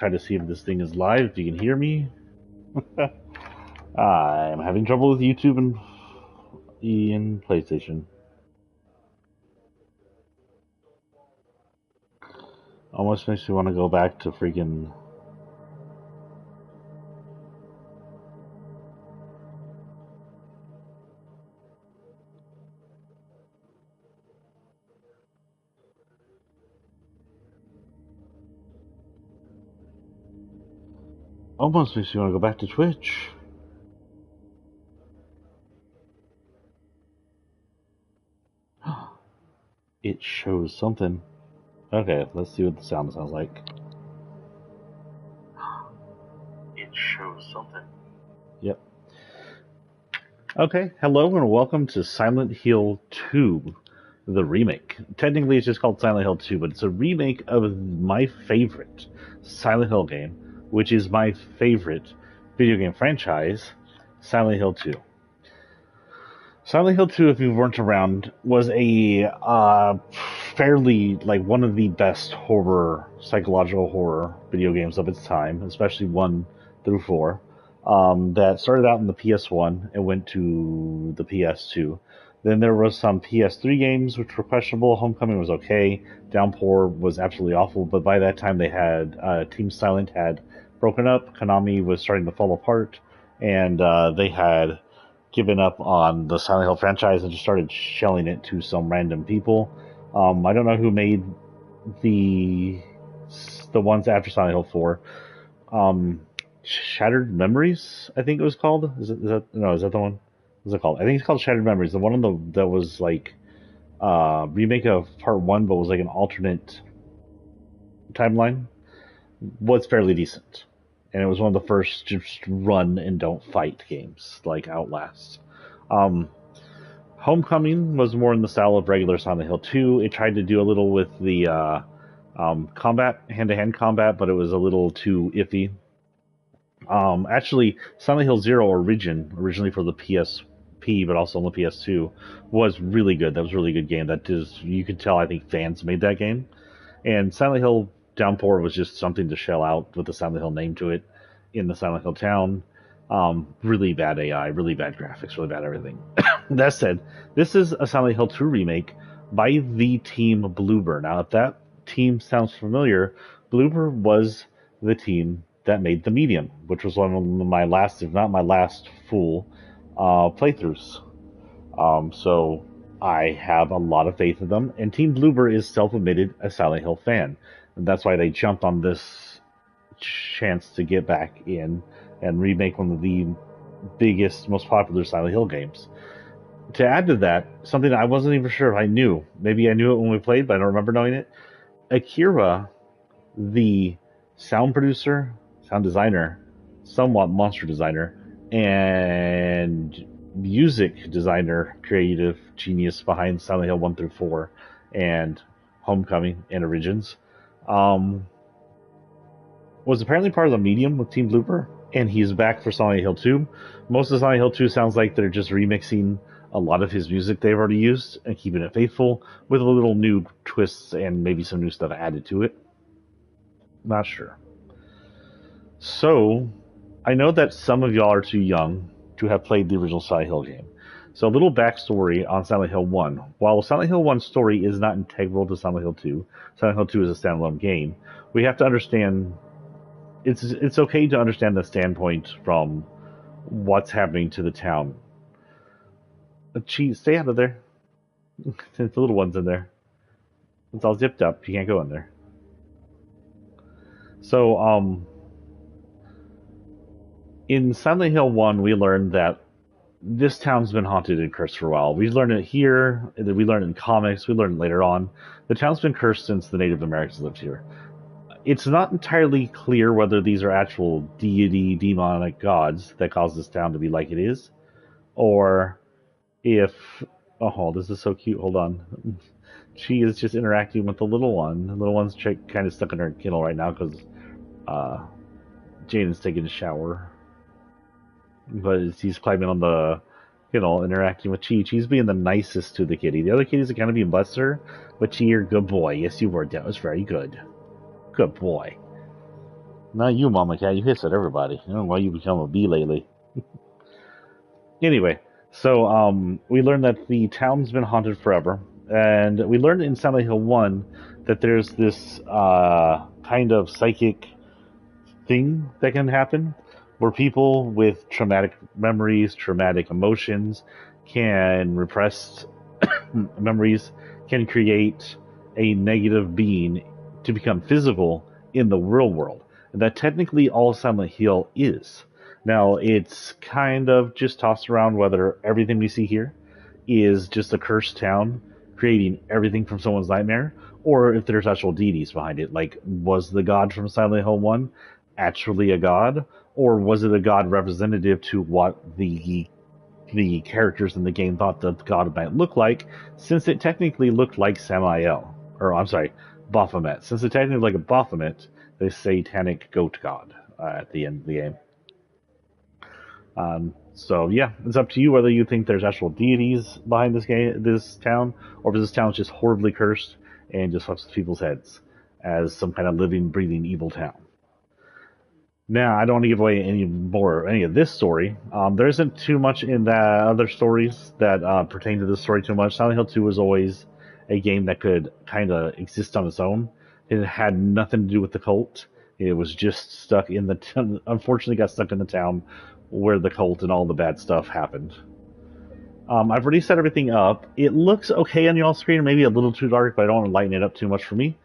try to see if this thing is live, if you can hear me. I'm having trouble with YouTube and PlayStation. Almost makes me want to go back to freaking... Almost makes me want to go back to Twitch. It shows something. Okay, let's see what the sound sounds like. It shows something. Yep. Okay, hello and welcome to Silent Hill 2, the remake. Technically it's just called Silent Hill 2, but it's a remake of my favorite Silent Hill game, which is my favorite video game franchise, Silent Hill 2. Silent Hill 2, if you weren't around, was a fairly, one of the best psychological horror video games of its time, especially 1 through 4. That started out in the PS1 and went to the PS2. Then there was some PS3 games which were questionable. Homecoming was okay. Downpour was absolutely awful, but by that time they had Team Silent had broken up. Konami was starting to fall apart, and they had given up on the Silent Hill franchise and just started shelling it to some random people. I don't know who made the ones after Silent Hill 4. Shattered Memories, I think it was called. Is that the one? What's it called? I think it's called Shattered Memories. The one that was like remake of Part 1, but was like an alternate timeline, was fairly decent. And it was one of the first just run and don't fight games, like Outlast. Homecoming was more in the style of regular Silent Hill 2. It tried to do a little with the combat, hand-to-hand combat, but it was a little too iffy. Actually, Silent Hill Zero originally for the PSP, but also on the PS2, was really good. That was a really good game. You could tell, I think fans made that game. And Silent Hill Downpour was just something to shell out with the Silent Hill name to it in the Silent Hill town. Really bad AI, really bad graphics, really bad everything. That said, this is a Silent Hill 2 remake by the Team Bloober. Now, if that team sounds familiar, Bloober was the team that made The Medium, which was one of my last, if not my last, full playthroughs. So I have a lot of faith in them, and Team Bloober is self-admitted a Silent Hill fan. And that's why they jumped on this chance to get back in and remake one of the biggest, most popular Silent Hill games. To add to that, something I wasn't even sure if I knew. Maybe I knew it when we played, but I don't remember knowing it. AKIRA, the sound producer, sound designer, somewhat monster designer, and music designer, creative genius behind Silent Hill 1 through 4 and Homecoming and Origins, was apparently part of the Medium with Team Bloober, and he's back for Silent Hill 2. Most of Silent Hill 2 sounds like they're just remixing a lot of his music they've already used and keeping it faithful with a little new twists and maybe some new stuff added to it. Not sure. So, I know that some of y'all are too young to have played the original Silent Hill game. So a little backstory on Silent Hill 1. While Silent Hill 1's story is not integral to Silent Hill 2, Silent Hill 2 is a standalone game, we have to understand, it's okay to understand the standpoint from what's happening to the town. Cheese, stay out of there. The little one's in there. It's all zipped up. You can't go in there. So, in Silent Hill 1, we learned that this town's been haunted and cursed for a while. We learned it here, we learned it in comics, we learned it later on. The town's been cursed since the Native Americans lived here. It's not entirely clear whether these are actual deity, demonic gods that cause this town to be like it is, or if... Oh, this is so cute, hold on. She is just interacting with the little one. The little one's kind of stuck in her kennel right now because Jaden's taking a shower. But he's climbing on the kennel, interacting with Chi. Chi's being the nicest to the kitty. The other kitties are kind of being blessed her, but Chi, you're a good boy. Yes, you were. That was very good. Good boy. Not you, Mama Cat. You hiss at everybody. I don't know why you become a bee lately. Anyway, so we learned that the town's been haunted forever, and we learned in Silent Hill 1 that there's this kind of psychic thing that can happen where people with traumatic memories, traumatic emotions, can repress memories, can create a negative being to become physical in the real world. And that technically all Silent Hill is. Now, it's kind of just tossed around whether everything we see here is just a cursed town creating everything from someone's nightmare, or if there's actual deities behind it. Like, was the god from Silent Hill 1 actually a god, or was it a god representative to what the characters in the game thought the god might look like, since it technically looked like Samael, or I'm sorry, Baphomet. Since it technically looked like a Baphomet, the satanic goat god at the end of the game. So yeah, it's up to you whether you think there's actual deities behind this town, or if this town is just horribly cursed and just fucks with people's heads as some kind of living, breathing evil town. Now, I don't want to give away any of this story. There isn't too much in the other stories that pertain to this story too much. Silent Hill 2 was always a game that could kind of exist on its own. It had nothing to do with the cult. It was just stuck in the unfortunately got stuck in the town where the cult and all the bad stuff happened. I've already set everything up. It looks okay on y'all's screen, maybe a little too dark, but I don't want to lighten it up too much for me.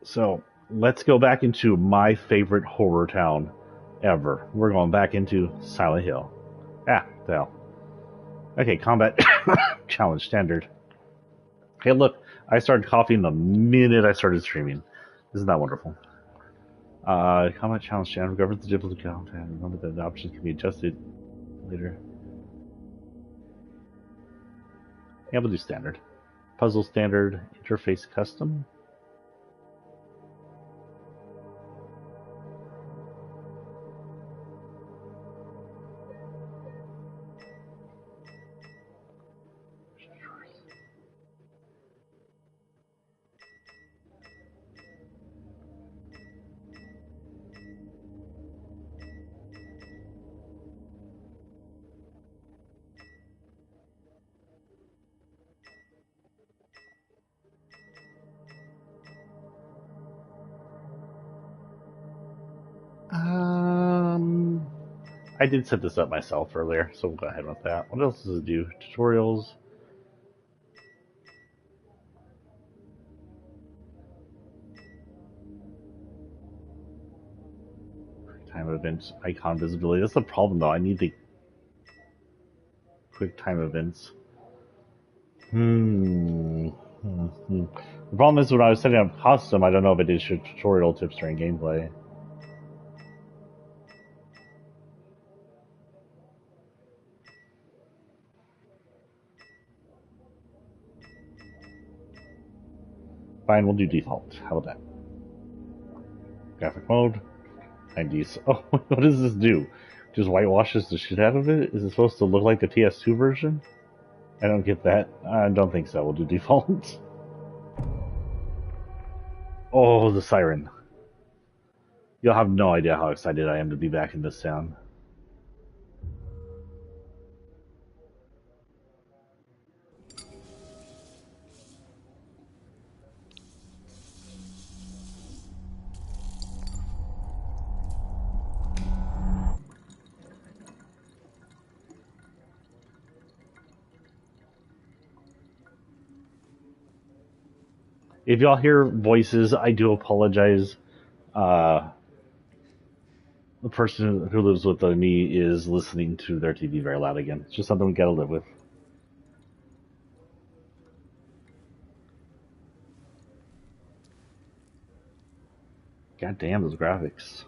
So let's go back into my favorite horror town ever. We're going back into Silent Hill. Ah, the hell. Okay, combat challenge standard. Hey, look, I started coughing the minute I started streaming. Isn't that wonderful? Combat challenge standard governs the difficulty content. Remember that the options can be adjusted later. Yeah, we'll do standard. Puzzle standard, interface custom. I did set this up myself earlier, so we'll go ahead with that. What else does it do? Tutorials. Time events, icon visibility. That's the problem, though. I need the quick time events. The problem is when I was setting up custom, I don't know if it did tutorial tips during gameplay. Fine, we'll do default. How about that? Graphic mode. 90s. Oh, what does this do? Just whitewashes the shit out of it? Is it supposed to look like the TS2 version? I don't get that. I don't think so. We'll do default. Oh, the siren. You'll have no idea how excited I am to be back in this town. If y'all hear voices, I do apologize. The person who lives with me is listening to their TV very loud again. It's just something we gotta live with. God damn those graphics.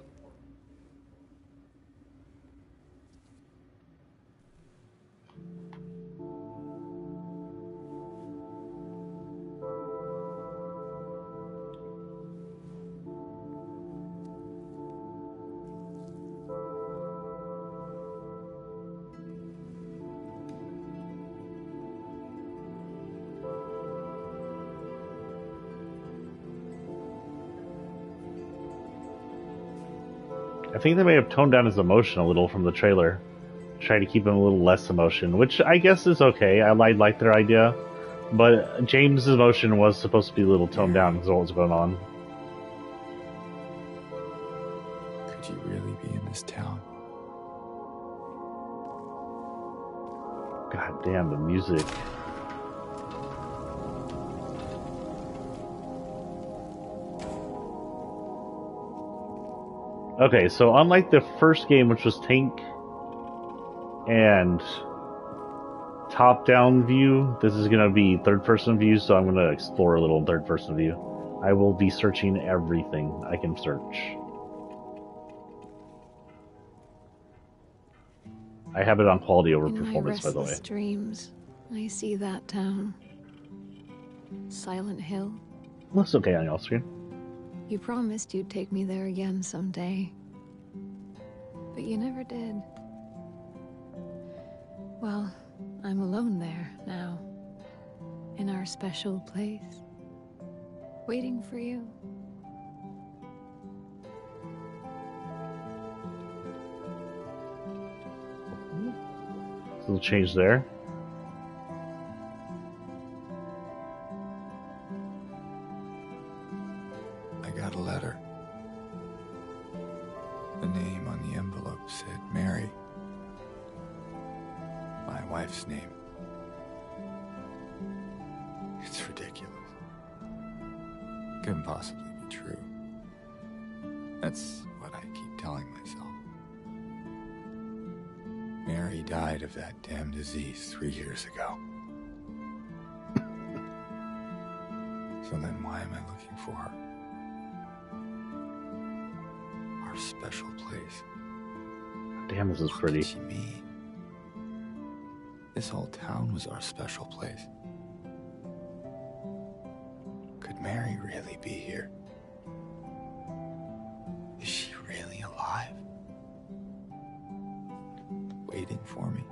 I think they may have toned down his emotion a little from the trailer. Try to keep him a little less emotion, which I guess is okay. I like their idea. But James' emotion was supposed to be a little toned down because of what was going on. Could you really be in this town? God damn, the music. Okay, so unlike the first game, which was tank and top-down view, this is going to be third-person view, so I'm going to explore a little third-person view. I will be searching everything I can search. I have it on quality over performance, by the way. In my restless dreams, I see that town. Silent Hill. Well, that's okay on your screen. You promised you'd take me there again someday. But you never did. Well, I'm alone there now. In our special place. Waiting for you. Little change there. I got a letter. The name on the envelope said Mary. My wife's name. It's ridiculous. Couldn't possibly be true. That's what I keep telling myself. Mary died of that damn disease 3 years ago. So then why am I looking for her? Our special place. Damn, this is pretty. What did she mean? This whole town was our special place. Could Mary really be here? Is she really alive? Waiting for me?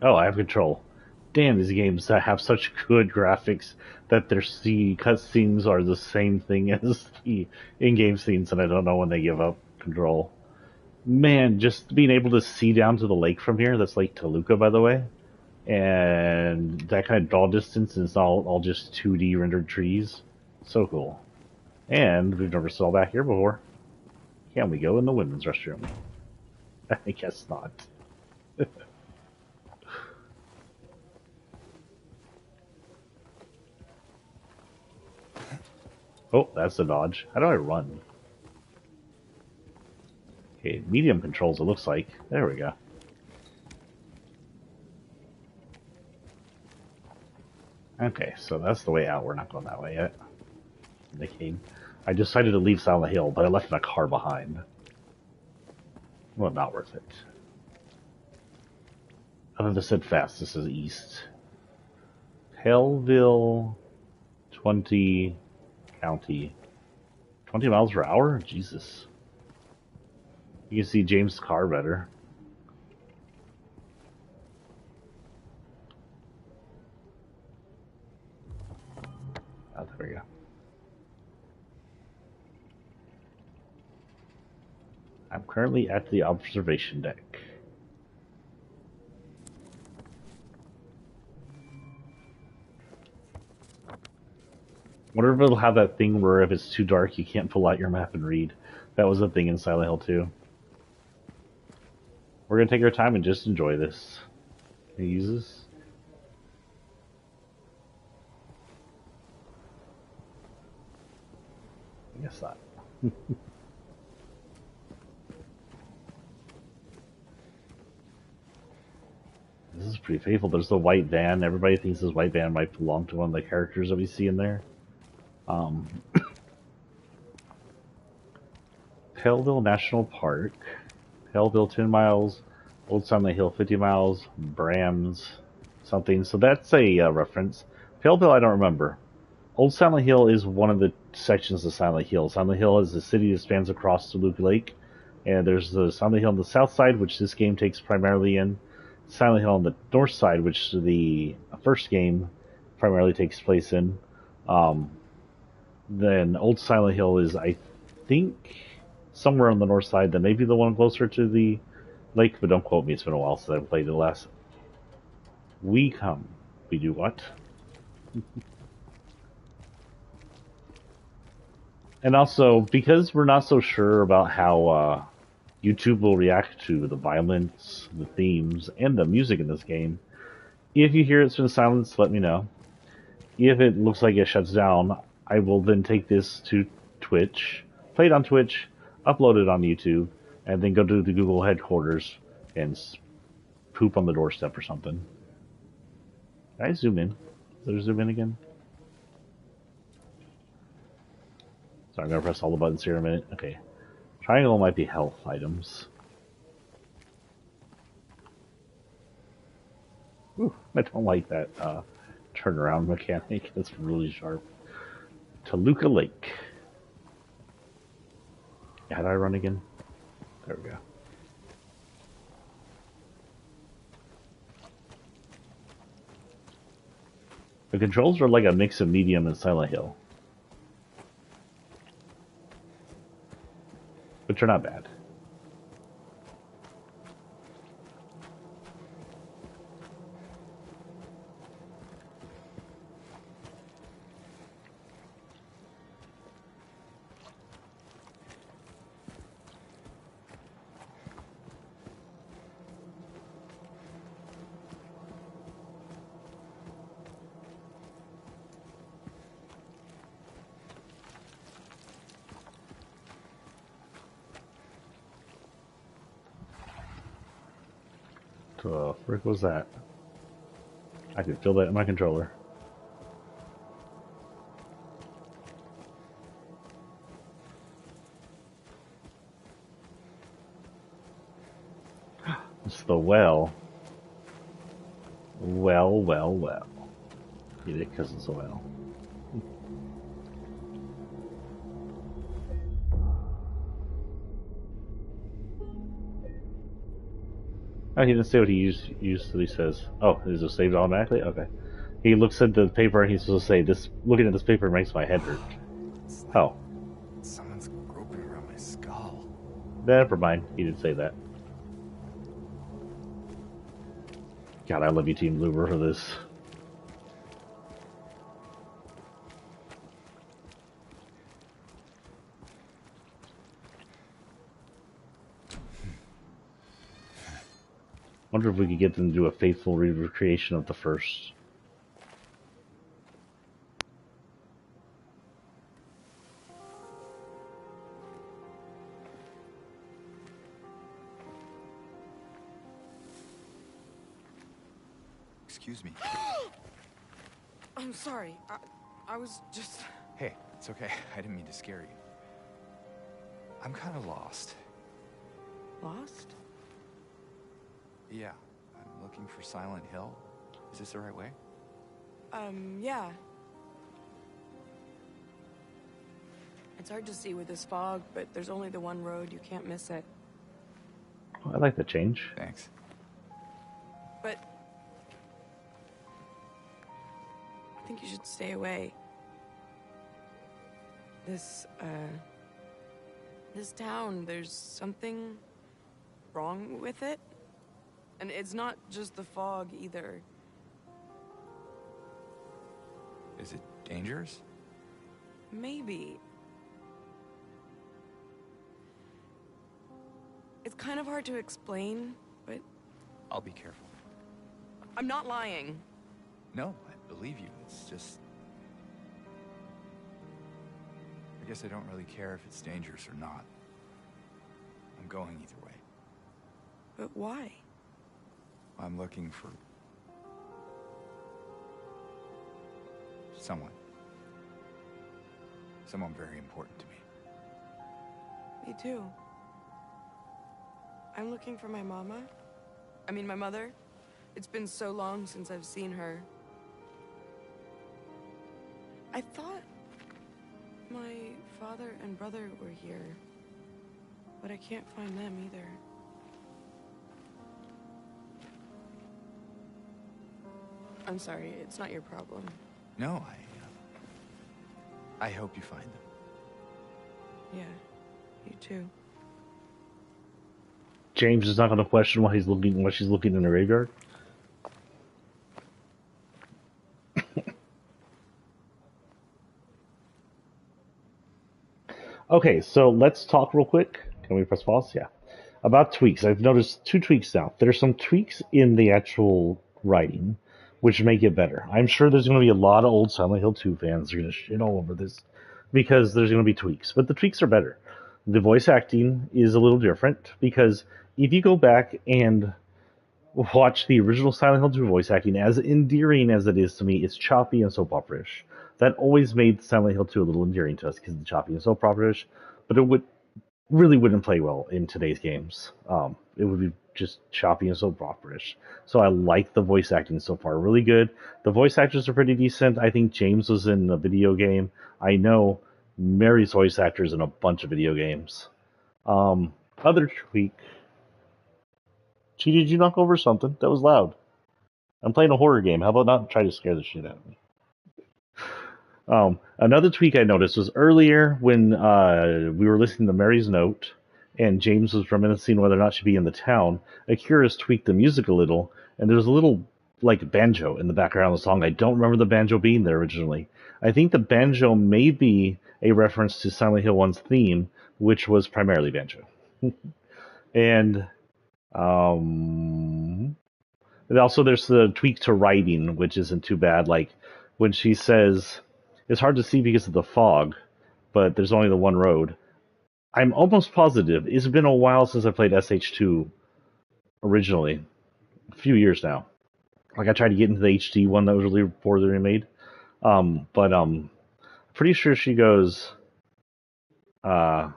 Oh, I have control. Damn, these games that have such good graphics that their cutscenes are the same thing as the in-game scenes, and I don't know when they give up control. Man, just being able to see down to the lake from here, that's Lake Toluca, by the way, and that kind of draw distance, and it's all just 2D rendered trees. So cool. And we've never saw back here before. Can we go in the women's restroom? I guess not. Oh, that's a dodge. How do I run? Okay, medium controls, it looks like. There we go. Okay, so that's the way out. We're not going that way yet. They came. I decided to leave Silent Hill, but I left my car behind. Well, not worth it. Other than said fast, this is east. Hellville, 20 county. 20 miles per hour? Jesus. You can see James' car better. Oh, there we go. I'm currently at the observation deck. Wonder if it'll have that thing where if it's too dark you can't pull out your map and read. That was a thing in Silent Hill 2. We're gonna take our time and just enjoy this. Can you use this? I guess not. This is pretty faithful. There's the white van. Everybody thinks this white van might belong to one of the characters that we see in there. Hellville National Park. Hellville 10 miles. Old Silent Hill 50 miles. Brams something. So that's a reference. Hellville I don't remember. Old Silent Hill is one of the sections of Silent Hill. Silent Hill is a city that spans across Toluca Lake. And there's the Silent Hill on the south side, which this game takes primarily in. Silent Hill on the north side, which the first game primarily takes place in. Then Old Silent Hill is, I think, somewhere on the north side. Then maybe the one closer to the lake, but don't quote me. It's been a while since I played it last. We come. We do what? And also, because we're not so sure about how YouTube will react to the violence, the themes, and the music in this game, if you hear it's been silenced, let me know. If it looks like it shuts down, I will then take this to Twitch, play it on Twitch, upload it on YouTube, and then go to the Google headquarters and poop on the doorstep or something. Can I zoom in? Did I zoom in again? So I'm going to press all the buttons here in a minute. Okay. Triangle might be health items. Ooh, I don't like that turnaround mechanic. That's really sharp. Toluca Lake. How did I run again? There we go. The controls are like a mix of Medium and Silent Hill. Which are not bad. What the frick was that? I can feel that in my controller. It's the well. Well, well, well. Get it because it's a well. Oh, he didn't say what he usually says. Oh, is it saved automatically? Okay. He looks at the paper and he's supposed to say, "This looking at this paper makes my head hurt." It's like Oh, someone's groping around my skull. never mind. He didn't say that. God, I love you, Team Bloober, for this. Wonder if we could get them to do a faithful recreation of the first. Excuse me. I'm sorry. I was just... Hey, it's okay. I didn't mean to scare you. I'm kind of lost. Lost? Yeah, I'm looking for Silent Hill. Is this the right way? Yeah. It's hard to see with this fog, but there's only the one road. You can't miss it. Oh, I like the change. Thanks. But... I think you should stay away. This town, there's something wrong with it. And it's not just the fog, either. Is it dangerous? Maybe. It's kind of hard to explain, but... I'll be careful. I'm not lying. No, I believe you. It's just... I guess I don't really care if it's dangerous or not. I'm going either way. But why? I'm looking for... someone. Someone very important to me. Me too. I'm looking for my mama. I mean, my mother. It's been so long since I've seen her. I thought my father and brother were here. but I can't find them either. I'm sorry, it's not your problem. No, I hope you find them. Yeah, you too. James is not going to question why she's looking in the graveyard. Okay, so let's talk real quick. Can we press pause? Yeah. About tweaks. I've noticed 2 tweaks now. There's some tweaks in the actual writing, which make it better. I'm sure there's going to be a lot of old Silent Hill 2 fans who are going to shit all over this because there's going to be tweaks. But the tweaks are better. The voice acting is a little different because if you go back and watch the original Silent Hill 2 voice acting, as endearing as it is to me, it's choppy and soap opera-ish. That always made Silent Hill 2 a little endearing to us because it's choppy and soap opera-ish, but it really wouldn't play well in today's games. It would be just choppy and soap opera-ish. So I like the voice acting so far, really good. The voice actors are pretty decent. I think James was in a video game. I know Mary's voice actor is in a bunch of video games. Other tweak. Gee, did you knock over something? That was loud. I'm playing a horror game. How about not try to scare the shit out of me? Another tweak I noticed was earlier when we were listening to Mary's note and James was reminiscing whether or not she'd be in the town. AKIRA's tweaked the music a little, and there's a little like banjo in the background of the song. I don't remember the banjo being there originally. I think the banjo may be a reference to Silent Hill 1's theme, which was primarily banjo. And also there's the tweak to writing, which isn't too bad. Like when she says, it's hard to see because of the fog, but there's only the one road. I'm almost positive. It's been a while since I played SH2 originally. A few years now. Like I tried to get into the HD one that was really before they were made. But pretty sure she goes, there's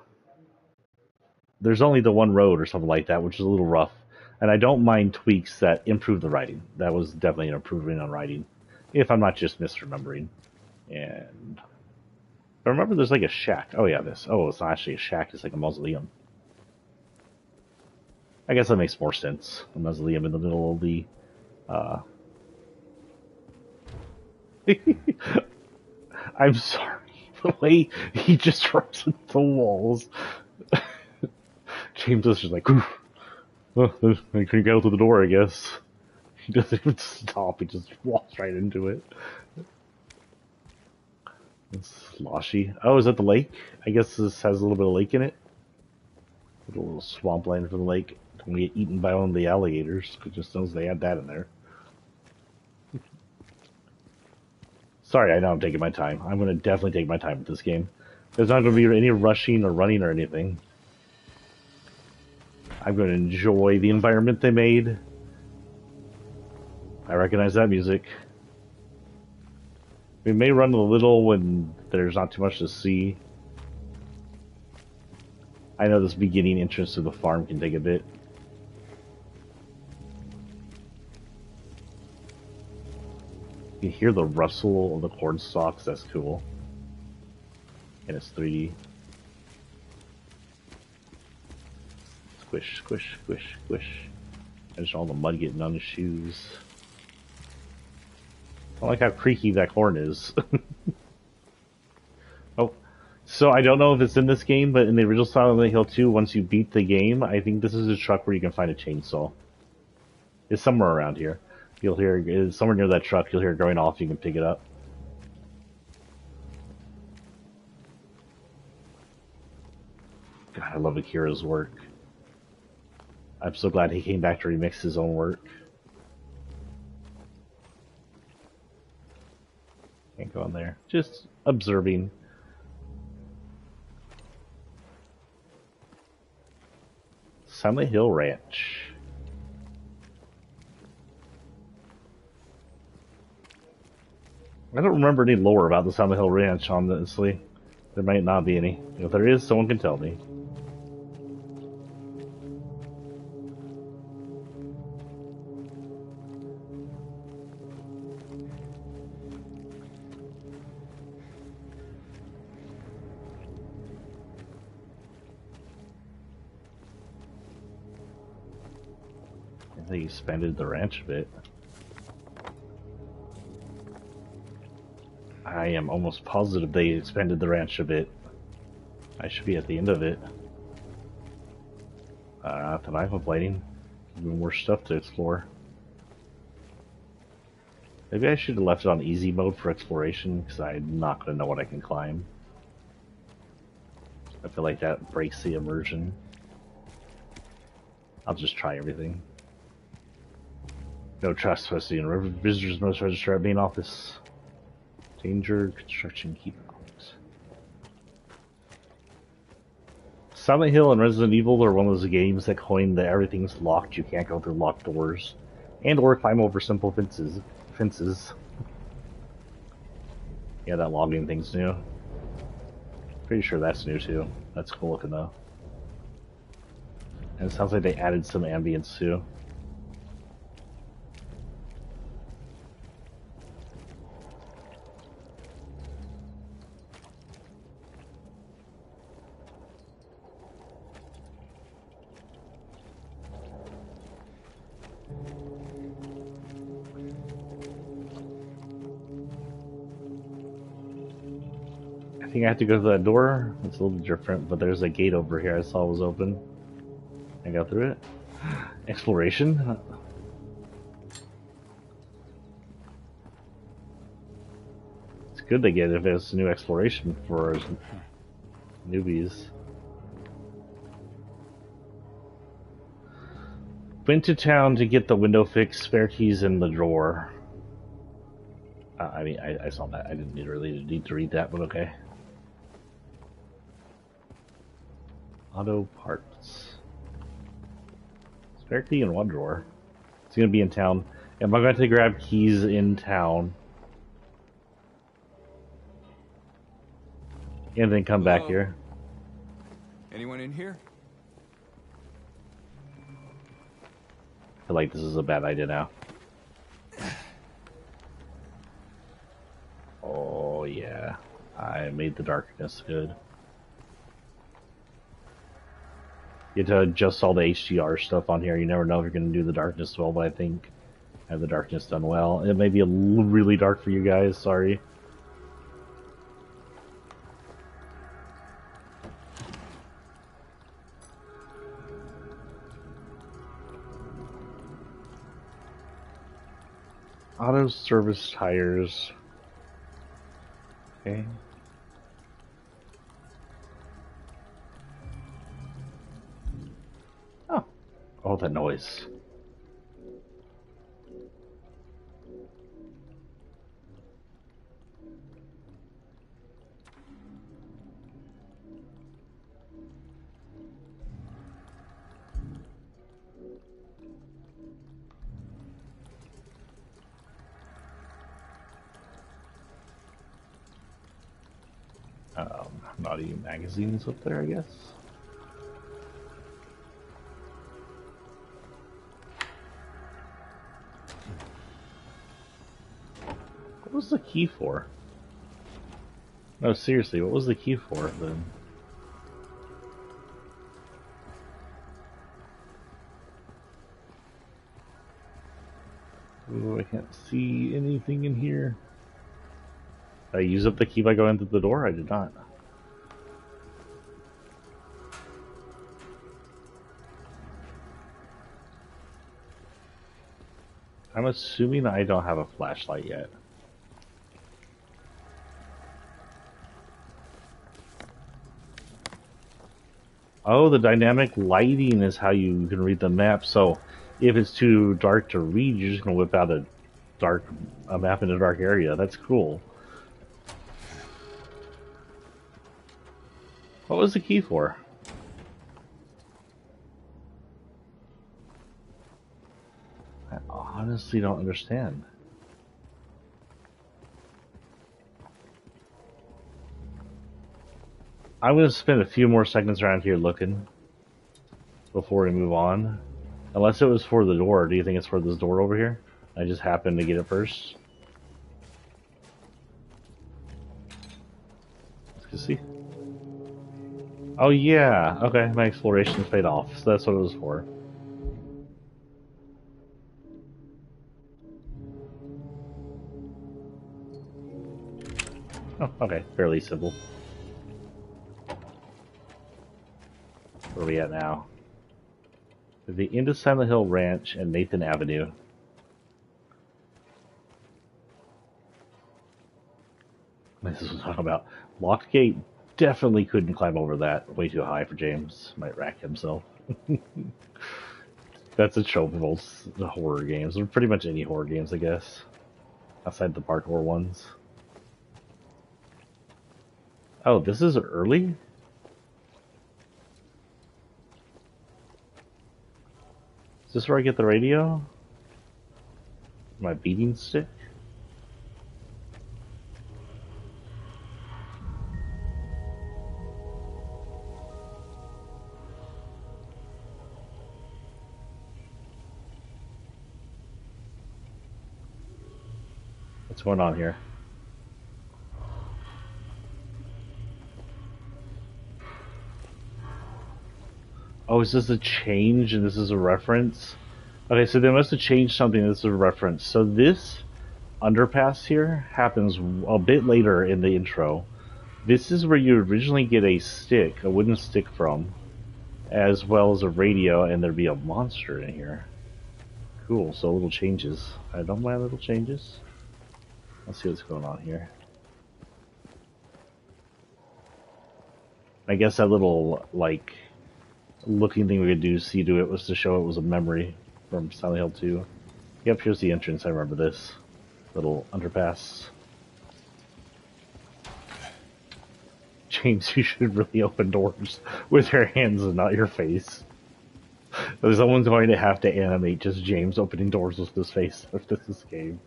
only the one road or something like that, which is a little rough. And I don't mind tweaks that improve the writing. That was definitely an improvement on writing, if I'm not just misremembering. And I remember there's like a shack. Oh yeah, this. Oh, it's not actually a shack. It's like a mausoleum. I guess that makes more sense. A mausoleum in the middle of the. I'm sorry. The way he just runs into the walls. James is just like, oof. Oh, I couldn't get out to the door, I guess. He doesn't even stop. He just walks right into it. It's sloshy. Oh, is that the lake? I guess this has a little bit of lake in it. A little swampland for the lake. Don't get eaten by one of the alligators. It just knows they had that in there. Sorry, I know I'm taking my time. I'm going to definitely take my time with this game. There's not going to be any rushing or running or anything. I'm going to enjoy the environment they made. I recognize that music. We may run a little when there's not too much to see. I know this beginning entrance to the farm can take a bit. You hear the rustle of the corn stalks, that's cool. And it's 3D. Squish, squish, squish, squish. And just all the mud getting on his shoes. I like how creaky that corn is. Oh, so I don't know if it's in this game, but in the original Silent Hill 2, once you beat the game, I think this is a truck where you can find a chainsaw. It's somewhere around here. You'll hear it's somewhere near that truck. You'll hear it going off. You can pick it up. God, I love AKIRA's work. I'm so glad he came back to remix his own work. Can't go in there. Just observing. Silent Hill Ranch. I don't remember any lore about the Silent Hill Ranch, honestly. There might not be any. If there is, someone can tell me. They expanded the ranch a bit. I am almost positive they expanded the ranch a bit. I should be at the end of it. Not that I'm complaining. Even more stuff to explore. Maybe I should have left it on easy mode for exploration, because I'm not going to know what I can climb. I feel like that breaks the immersion. I'll just try everything. No trespassing. Visitors must register at main office. Danger, construction, keep out. Silent Hill and Resident Evil are one of those games that coined that everything's locked, you can't go through locked doors. And or climb over simple fences. Yeah, that logging thing's new. Pretty sure that's new too. That's cool looking though. And it sounds like they added some ambience too. I think I have to go to that door. It's a little different, but there's a gate over here I saw was open. I go through it. Exploration? It's good they get if there's new exploration for newbies. Went to town to get the window fixed, spare keys in the drawer. I mean, I saw that. I didn't really need to read that, but okay. Auto parts. Spare key in one drawer. It's gonna be in town. Am I going to grab keys in town? And then come back here. Anyone in here? I feel like this is a bad idea now. Oh yeah. I made the darkness good. You have to adjust all the HDR stuff on here. You never know if you're going to do the darkness well, but I think I have the darkness done well. It may be really dark for you guys, sorry. Auto service tires. Okay. Oh, that noise. Naughty magazines up there, I guess. What was the key for? No, seriously, what was the key for then? Ooh, I can't see anything in here. Did I use up the key by going through the door? I did not. I'm assuming I don't have a flashlight yet. Oh, the dynamic lighting is how you can read the map. So if it's too dark to read, you're just gonna whip out a map in a dark area. That's cool. What was the key for? I honestly don't understand. I'm going to spend a few more seconds around here looking before we move on. Unless it was for the door. Do you think it's for this door over here? I just happened to get it first. Let's see. Oh yeah, okay, my exploration's paid off, so that's what it was for. Oh, okay, fairly simple. Where are we at now? The end of Silent Hill Ranch and Nathan Avenue. This is what I'm talking about. Lockgate definitely couldn't climb over that. Way too high for James. Might rack himself. That's a trope of all the horror games, or pretty much any horror games, I guess. Outside the parkour ones. Oh, this is early? Is this where I get the radio? My beating stick? What's going on here? Oh, is this a change and this is a reference? Okay, so they must have changed something. This is a reference. So this underpass here happens a bit later in the intro. This is where you originally get a stick, a wooden stick from, as well as a radio, and there'd be a monster in here. Cool, so little changes. I don't mind little changes. Let's see what's going on here. I guess that little, like, looking thing we could do, see to it, was to show it was a memory from Silent Hill 2. Yep, here's the entrance. I remember this. Little underpass. James, you should really open doors with your hands and not your face. Someone's going to have to animate just James opening doors with his face after this game.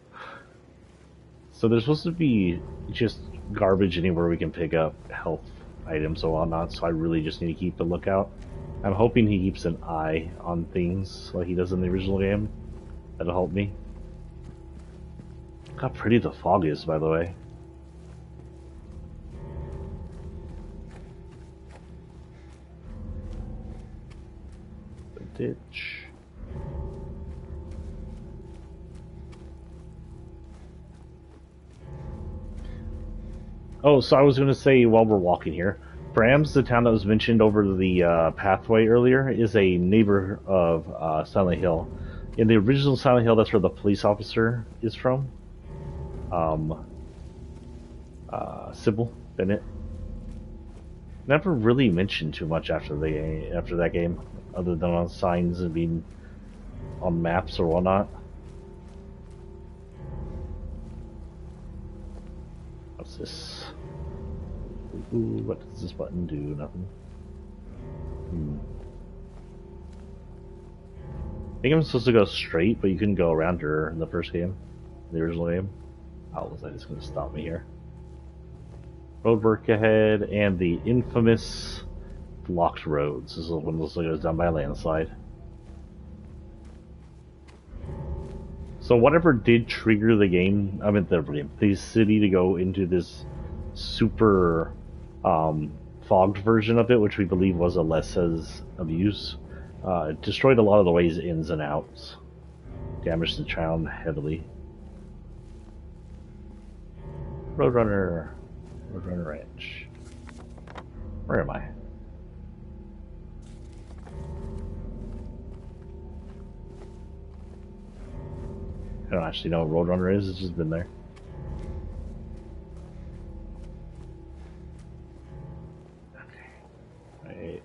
So there's supposed to be just garbage anywhere we can pick up health items or whatnot, so I really just need to keep a lookout. I'm hoping he keeps an eye on things like he does in the original game. That'll help me. Look how pretty the fog is, by the way. The ditch. Oh, so I was going to say while we're walking here, Bram's, the town that was mentioned over the pathway earlier, is a neighbor of Silent Hill. In the original Silent Hill, that's where the police officer is from. Sybil Bennett. Never really mentioned too much after that game, other than on signs and being on maps or whatnot. What's this? Ooh, what does this button do? Nothing. I think I'm supposed to go straight, but you couldn't go around her in the first game, the original game. Oh, was that just going to stop me here? Roadwork ahead, and the infamous blocked roads. This is one of those that goes down by a landslide. So whatever did trigger the game, the city to go into this super fogged version of it, which we believe was Alessa's abuse, it destroyed a lot of the way's ins and outs, damaged the town heavily. Roadrunner Ranch. Where am I? I don't actually know what Roadrunner is, it's just been there.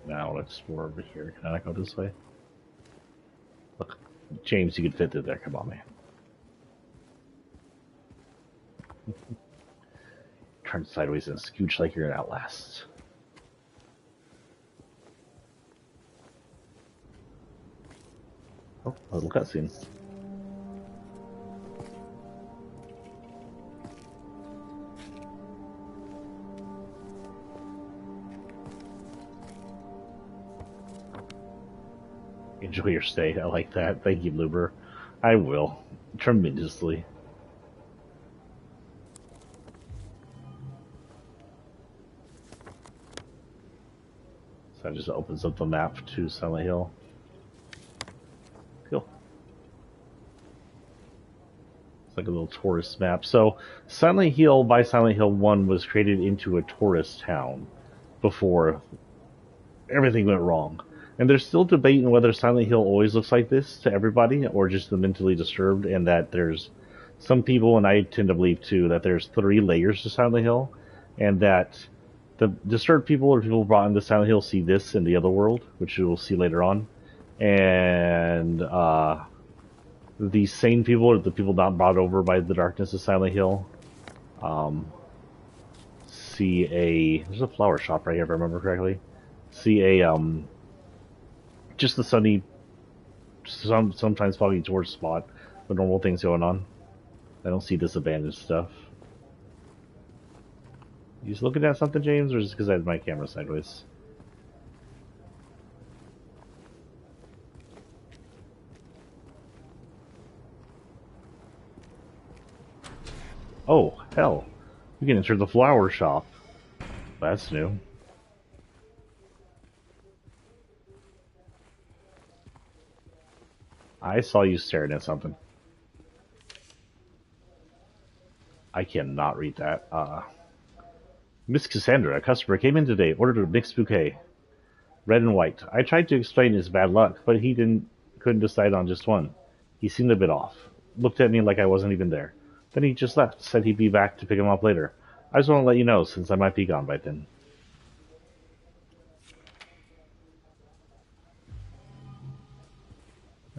Now let's explore over here. Can I go this way? Look, James, you can fit through there. Come on, man. Turn sideways and scooch like you're in Outlast. Oh, a little cutscene. Enjoy your stay. I like that. Thank you, Bloober. I will. Tremendously. So that just opens up the map to Silent Hill. Cool. like a little tourist map. So Silent Hill by Silent Hill 1 was created into a tourist town before everything went wrong. And there's still debate on whether Silent Hill always looks like this to everybody or just the mentally disturbed, and that there's some people, and I tend to believe too, that there's 3 layers to Silent Hill, and that the disturbed people or people brought into Silent Hill see this in the other world, which you will see later on. And the sane people, or the people not brought over by the darkness of Silent Hill, see there's a flower shop right here if I remember correctly. See just the sunny, sometimes foggy tourist spot with normal things going on. I don't see this abandoned stuff. You just looking at something, James, or just because I had my camera sideways? Oh, hell. We can enter the flower shop. That's new. I saw you staring at something. I cannot read that. Miss Cassandra, a customer came in today, ordered a mixed bouquet. Red and white. I tried to explain his bad luck, but he couldn't decide on just one. He seemed a bit off. Looked at me like I wasn't even there. Then he just left, said he'd be back to pick him up later. I just want to let you know, since I might be gone by then.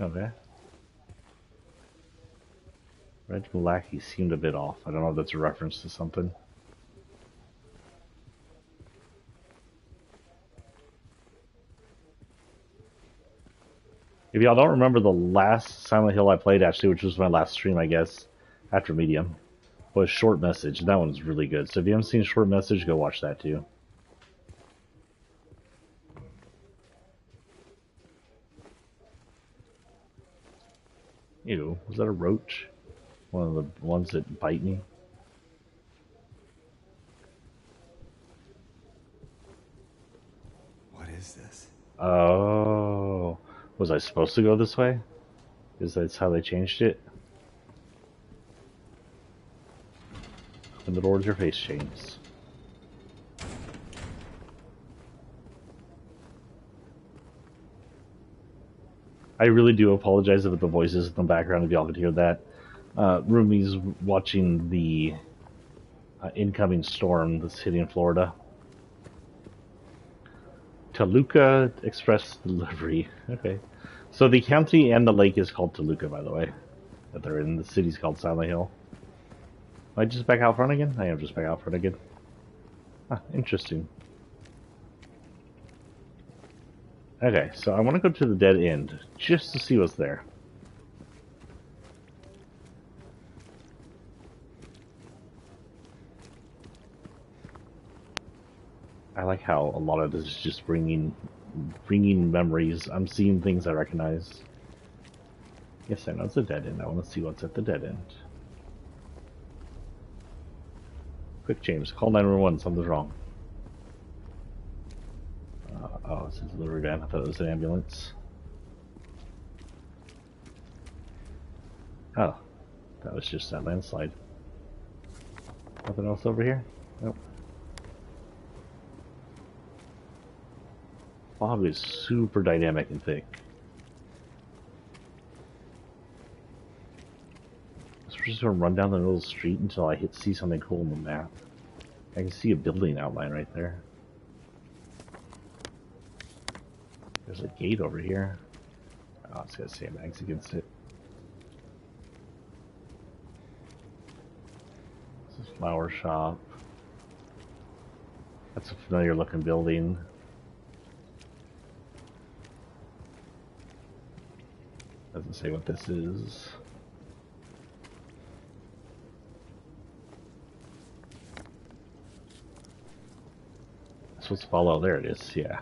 Okay. Red and black, he seemed a bit off. I don't know if that's a reference to something. If y'all don't remember, the last Silent Hill I played, actually, which was my last stream, I guess, after Medium, was Short Message, and that one's really good. So if you haven't seen Short Message, go watch that too. Ew, was that a roach? One of the ones that bite me? What is this? Oh, was I supposed to go this way? Is that how they changed it? Open the door with your face, James. I really do apologize about the voices in the background if y'all could hear that. Rumi's watching the incoming storm that's hitting Florida. Toluca Express Delivery. Okay. So the county and the lake is called Toluca, by the way. That they're in. The city's called Silent Hill. Am I just back out front again? I am just back out front again. Huh, interesting. Okay, so I want to go to the dead end, just to see what's there. I like how a lot of this is just bringing memories. I'm seeing things I recognize. Yes, I know it's a dead end. I want to see what's at the dead end. Quick, James, call 911. Something's wrong. Oh, it's a delivery van. I thought it was an ambulance. Oh, that was just that landslide. Nothing else over here? Nope. Fog is super dynamic and thick. So we're just gonna run down the middle of the street until I see something cool on the map. I can see a building outline right there. There's a gate over here. Oh, it's got sandbags against it. This is a flower shop. That's a familiar looking building. Doesn't say what this is. So let's follow. There it is, yeah.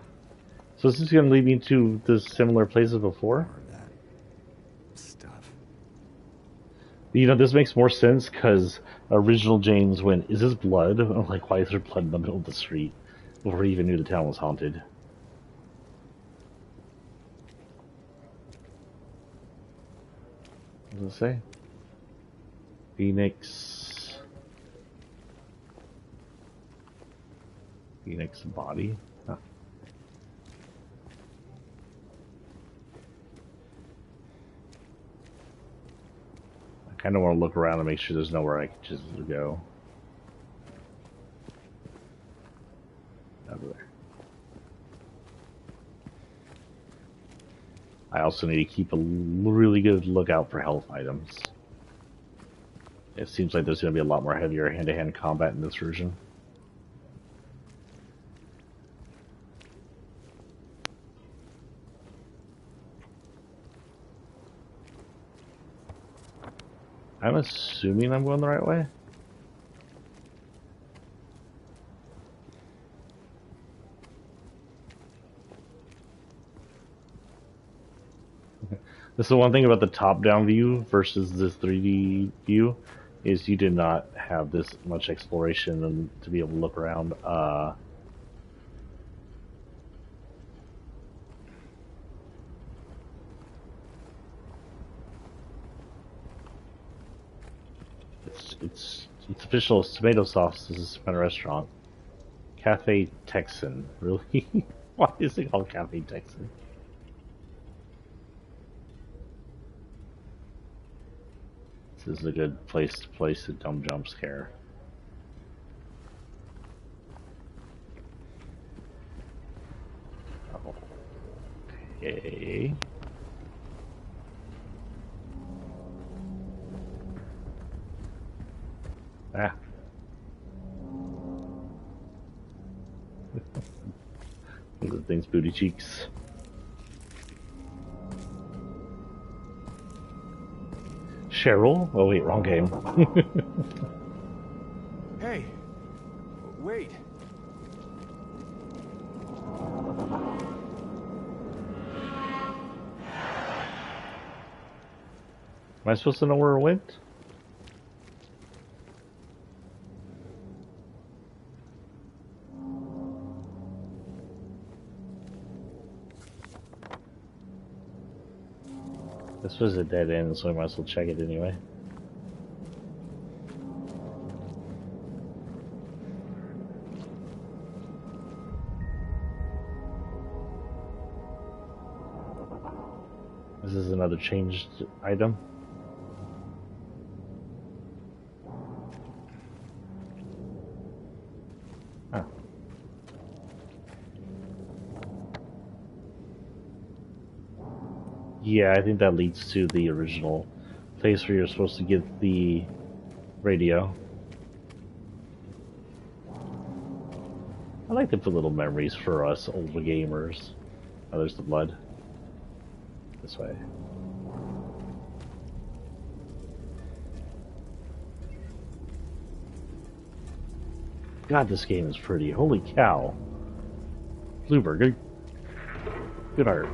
So is this going to lead me to the similar places before? That stuff. You know, this makes more sense because original James went, is this blood? I'm like, why is there blood in the middle of the street? Before he even knew the town was haunted. What does it say? Phoenix body. Huh. I kind of want to look around and make sure there's nowhere I can just go. Over there. I also need to keep a really good lookout for health items. It seems like there's going to be a lot more heavier hand-to-hand combat in this version. I'm assuming I'm going the right way. This is one thing about the top-down view versus this 3D view, is you did not have this much exploration and to be able to look around. It's official. It's tomato sauce. This is a restaurant. Cafe Texan. Really? Why is it called Cafe Texan? This is a good place to place a dumb jump scare. Okay. Ah. Good things, booty cheeks. Cheryl? Oh wait, wrong game. Hey, wait. Am I supposed to know where it went? This was a dead end, so I might as well check it anyway. This is another changed item. Huh. Yeah, I think that leads to the original place where you're supposed to get the radio. I like to put little memories for us older gamers. Oh, there's the blood. This way. God, this game is pretty. Holy cow. Bloober, good art.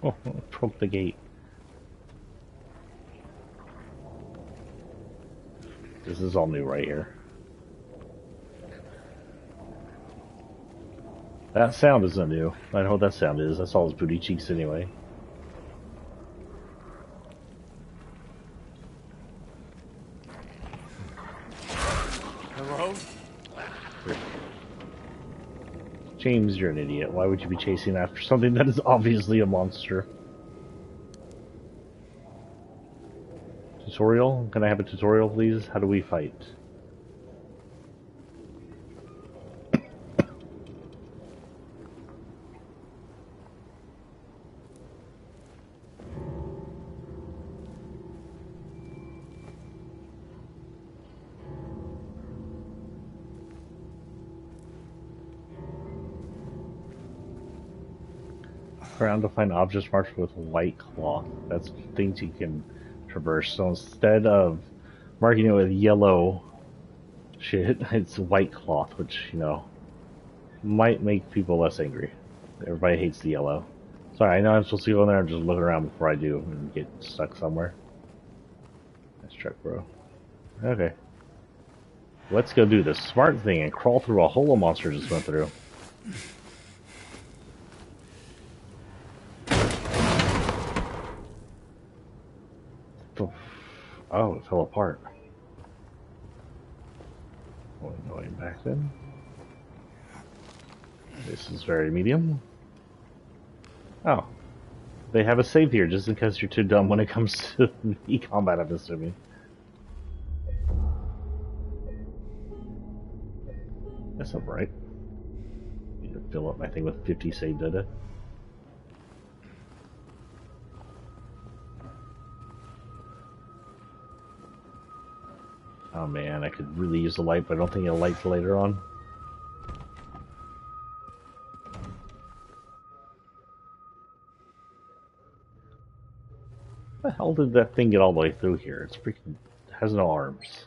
Oh, broke the gate. This is all new right here. That sound isn't new. I know what that sound is. That's all his booty cheeks anyway. Hello? James, you're an idiot. Why would you be chasing after something that is obviously a monster? Tutorial? Can I have a tutorial, please? How do we fight? Around to find objects marked with white cloth. That's things you can traverse. So instead of marking it with yellow shit, it's white cloth, which, you know, might make people less angry. Everybody hates the yellow. Sorry, I know I'm supposed to go in there and just look around before I do and get stuck somewhere. Nice truck, bro. Okay. Let's go do the smart thing and crawl through a hole a monster just went through. Oh, it fell apart. Going back then. This is very medium. Oh. They have a save here just in case you're too dumb when it comes to the combat, I'm assuming. That's not right. Need to fill up my thing with 50 save data. Oh man, I could really use a light, but I don't think it'll light till later on. How the hell did that thing get all the way through here? It's freaking... It has no arms.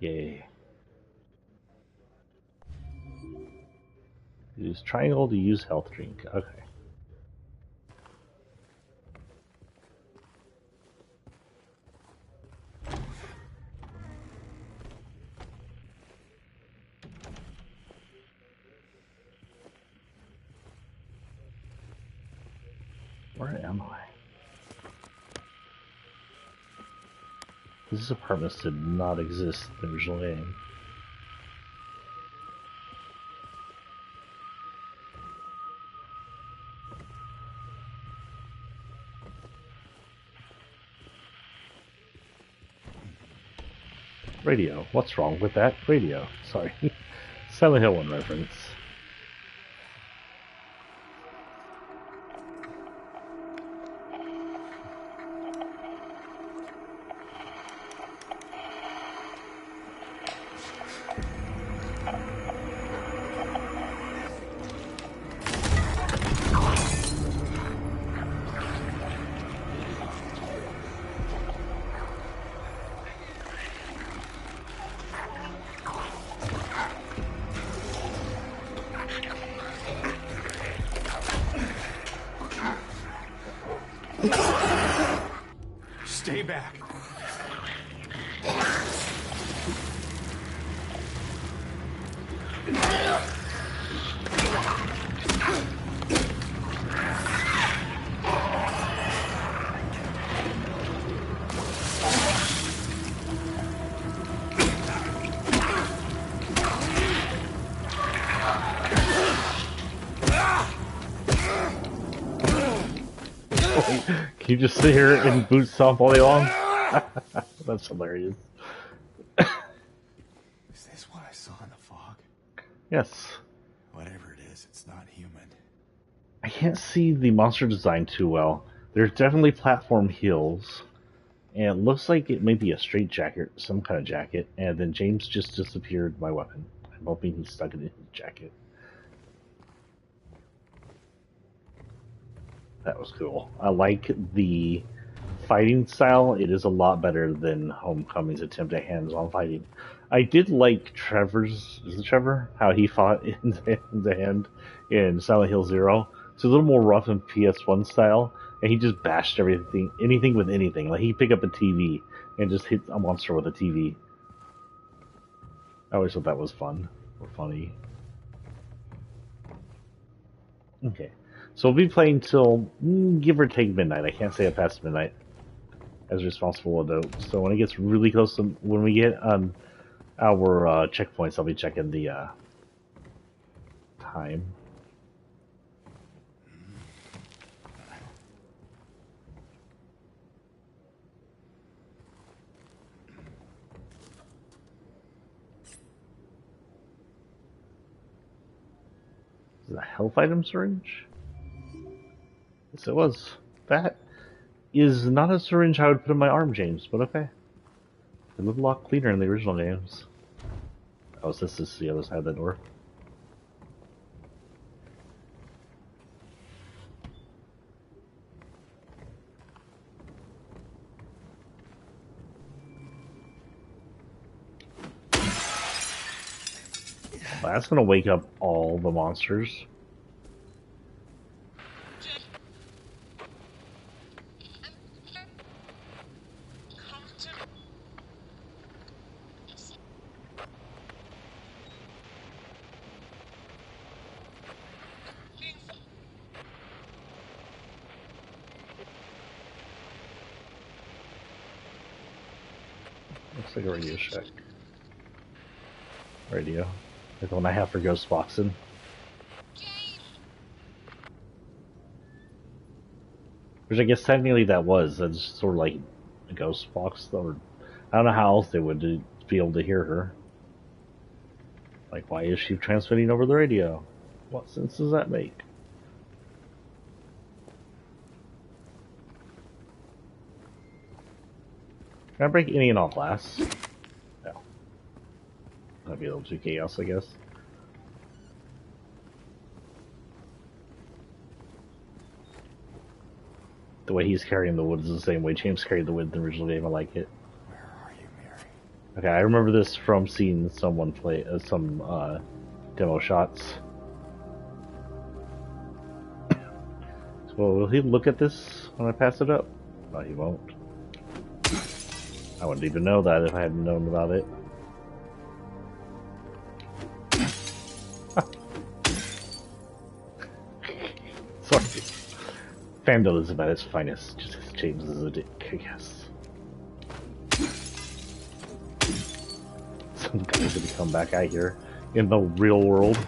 Yay. Use triangle to use health drink. Okay. Where am I? These apartments did not exist in the original game. Radio. What's wrong with that radio? Sorry. Silent Hill 1 reference. Stay back. Can you just sit here and boot stomp all day long? That's hilarious. Is this what I saw in the fog? Yes. Whatever it is, it's not human. I can't see the monster design too well. There's definitely platform heels. And it looks like it may be a straight jacket, some kind of jacket. And then James just disappeared my weapon. I'm hoping he stuck it in his jacket. That was cool. I like the fighting style. It is a lot better than Homecoming's attempt at hands-on fighting. I did like Trevor's, is it Trevor? How he fought in the hand in Silent Hill 0. It's a little more rough in PS1 style, and he just bashed anything with anything. Like, he'd pick up a TV and just hit a monster with a TV. I always thought that was fun, or funny. Okay. So we'll be playing till, give or take, midnight. I can't say it past midnight as a responsible adult. So when it gets really close to, when we get on our checkpoints, I'll be checking the time. Is it a health item syringe? Yes, it was. That is not a syringe I would put in my arm, James, but okay. It looked a lot cleaner in the original games. Oh, so this is the other side of the door. Well, that's gonna wake up all the monsters. Looks like a Radio Shack. Radio. Like the one I have for Ghost Boxing. Which I guess technically that's sort of like a ghost box, or I don't know how else they would be able to hear her. Like, why is she transmitting over the radio? What sense does that make? Can I break any and all glass? No. That'd be a little too chaos, I guess. The way he's carrying the wood is the same way James carried the wood in the original game. I like it. Where are you, Mary? Okay, I remember this from seeing someone play some demo shots. So will he look at this when I pass it up? No, he won't. I wouldn't even know that if I hadn't known about it. Sorry. Fandom is about its finest, just as James is a dick, I guess. Some guy's gonna come back out here in the real world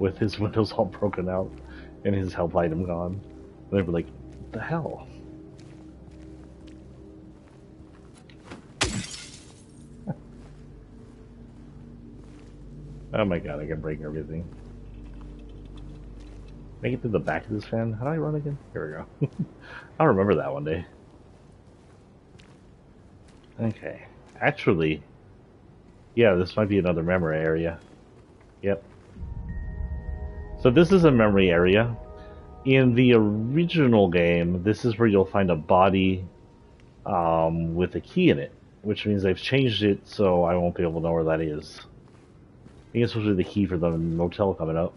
with his windows all broken out and his health item gone. And they'd be like, what the hell? Oh my god, I can break everything. Make it to the back of this fan. How do I run again? Here we go. I'll remember that one day. Okay. Actually, yeah, this might be another memory area. Yep. So this is a memory area. In the original game, this is where you'll find a body with a key in it, which means they've changed it so I won't be able to know where that is. I think it's supposed to be the key for the motel coming up.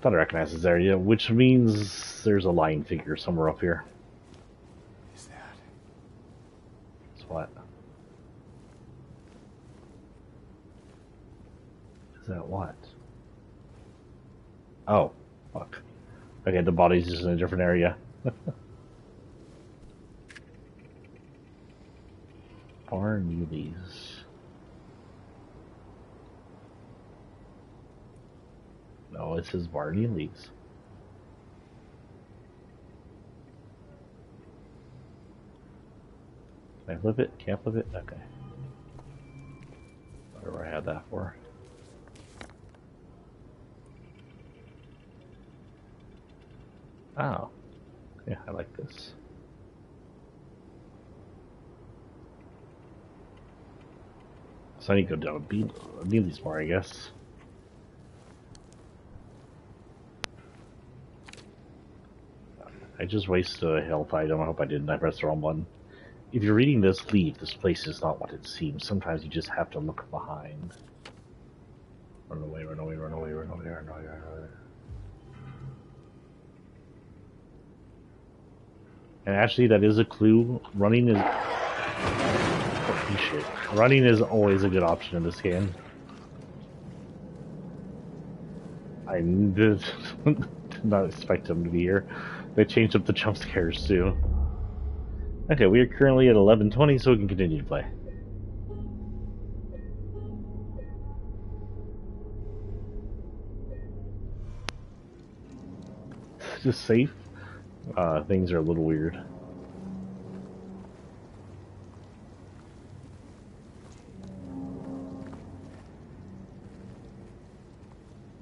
Thought I recognized this area, which means there's a lying figure somewhere up here. Is that? It's what? Is that what? Oh, fuck. Okay, the body's just in a different area. Barney's. No, it says Barney Lee's. Can I flip it? Can't flip it? Okay. Whatever I had that for. Oh. Yeah, I like this. So I need to go down a Neely's more, I guess. I just wasted a health item. I hope I didn't. I pressed the wrong button. If you're reading this, leave. This place is not what it seems. Sometimes you just have to look behind. Run away, run away, run away, run away, run away, run away. And actually, that is a clue. Running is... Holy shit. Running is always a good option in this game. I did not expect him to be here. They changed up the jump scares too. Okay, we are currently at 11:20, so we can continue to play. Just safe. Things are a little weird.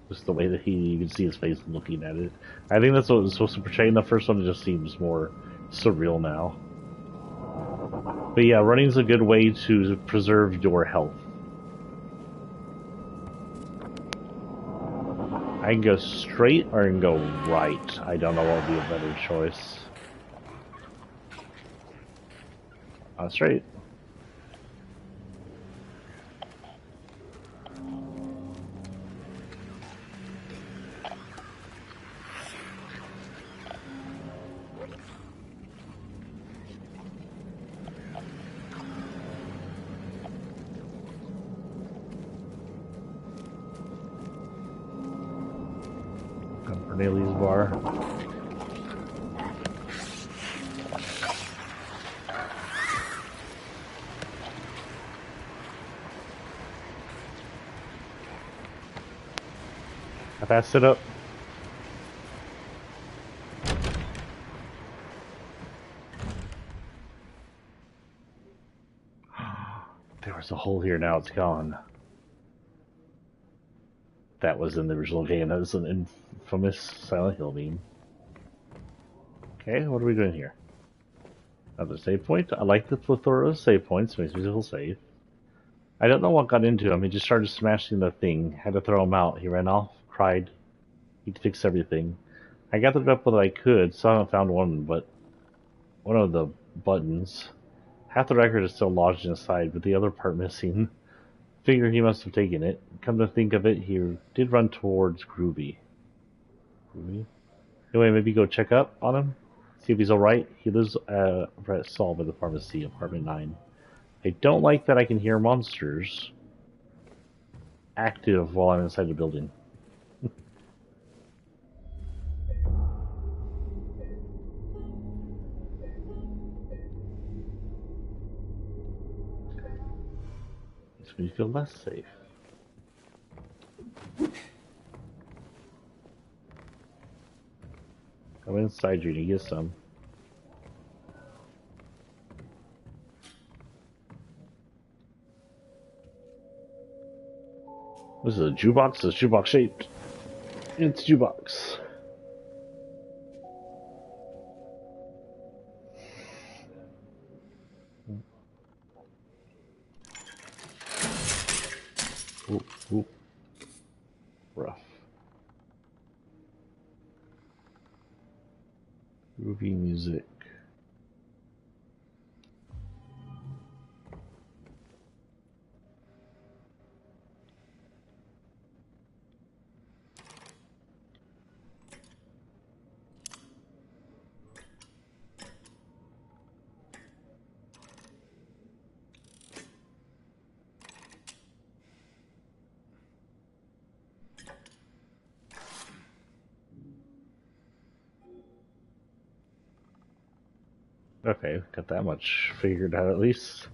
Just the way that you can see his face looking at it. I think that's what it was supposed to portray in the first one. It just seems more surreal now. But yeah, running is a good way to preserve your health. I can go straight or I can go right. I don't know what would be a better choice. Straight. Cornelius Bar. I passed it up. There was a hole here, now it's gone. That was in the original game. That was an infamous Silent Hill meme. Okay, what are we doing here? Another save point. I like the plethora of save points. Makes me feel safe. I don't know what got into him. He just started smashing the thing. Had to throw him out. He ran off, cried. He'd fix everything. I gathered up what I could. Still haven't found one, but one of the buttons. Half the record is still lodged inside, but the other part missing. Figure he must have taken it. Come to think of it, he did run towards Groovy. Groovy? Anyway, maybe go check up on him? See if he's alright? He lives at Saul by the pharmacy, apartment 9. I don't like that I can hear monsters active while I'm inside the building. Makes me feel less safe. Come inside you to get some. This is a jukebox. It's jukebox shaped. It's jukebox. Ooh, ooh. Rough. Groovy music. Okay, got that much figured out at least.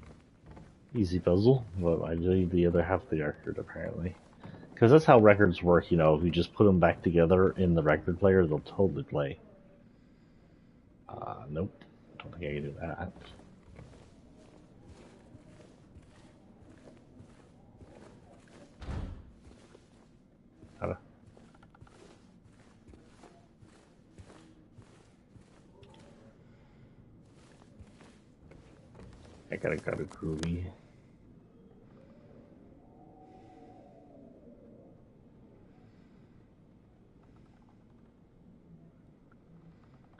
Easy puzzle, but I need the other half of the record apparently. Because that's how records work, you know, if you just put them back together in the record player, they'll totally play. Nope, don't think I can do that. How I gotta go to Groovy.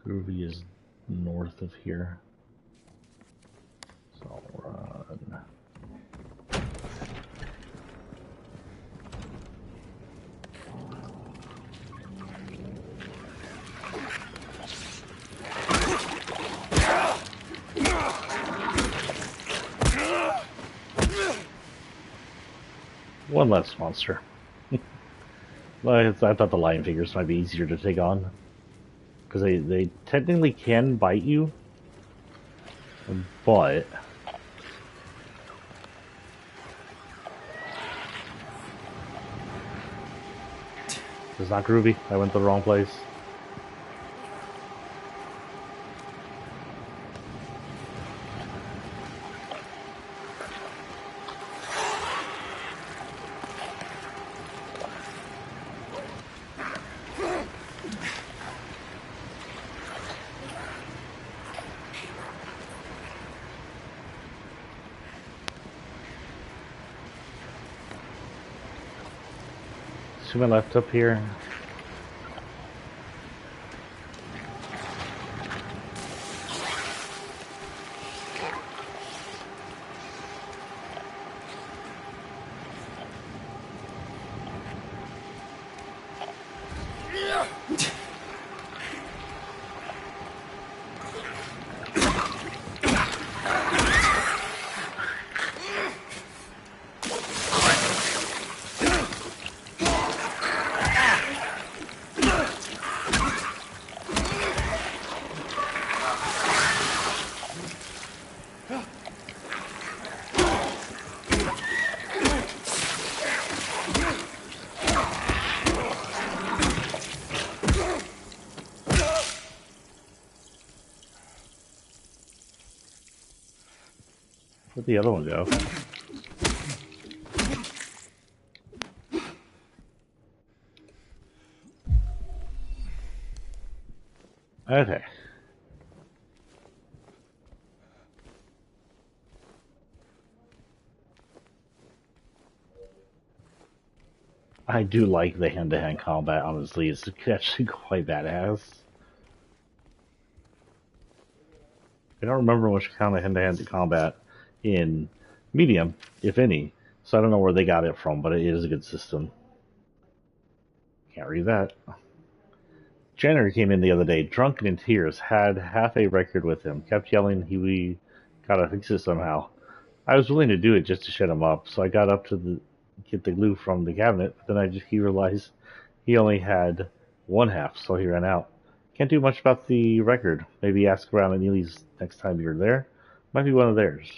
Groovy is north of here. So I'll run. One less monster. I thought the lion figures might be easier to take on. Because they technically can bite you. But... it's not Groovy. I went to the wrong place. To my left up here. Where'd the other one go? Okay. I do like the hand-to-hand combat, honestly. It's actually quite badass. I don't remember much kind of hand-to-hand combat in medium, if any. So I don't know where they got it from, but it is a good system. Can't read that. Janitor came in the other day, drunk and in tears, had half a record with him, kept yelling we gotta fix it somehow. I was willing to do it just to shut him up, so I got up to get the glue from the cabinet, but then he realized he only had one half, so he ran out. Can't do much about the record. Maybe ask around at Neely's next time you're there. Might be one of theirs.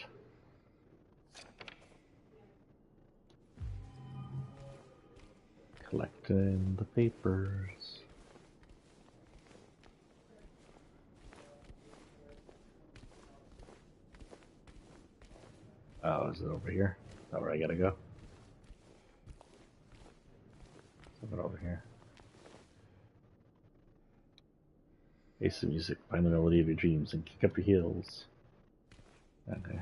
Collecting the papers. Oh, is it over here? Is that where I gotta go? Something over here. Face the music, find the melody of your dreams, and kick up your heels. Okay.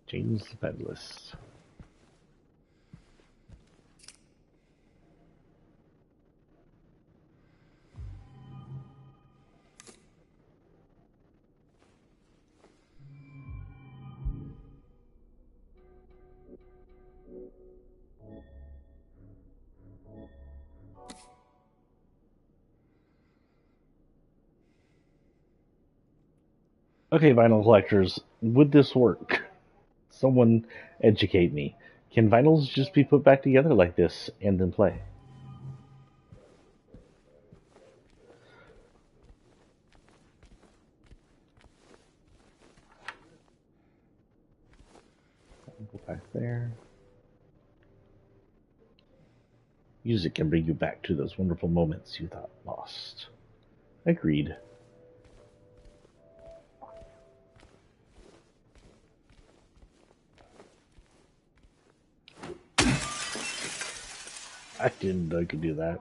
James the Fabulous. Okay, vinyl collectors, would this work? Someone educate me. Can vinyls just be put back together like this and then play? Go back there. Music can bring you back to those wonderful moments you thought lost. Agreed. I didn't know I could do that.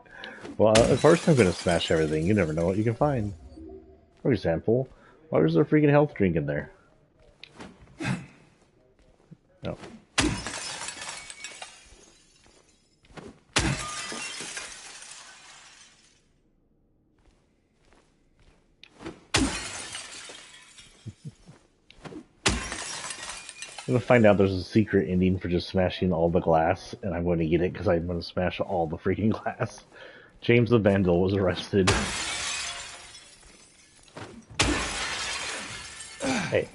Well, of course I'm going to smash everything. You never know what you can find. For example, why was there a freaking health drink in there? No. I'm going to find out there's a secret ending for just smashing all the glass, and I'm going to get it because I'm going to smash all the freaking glass. James the Vandal was arrested. Hey,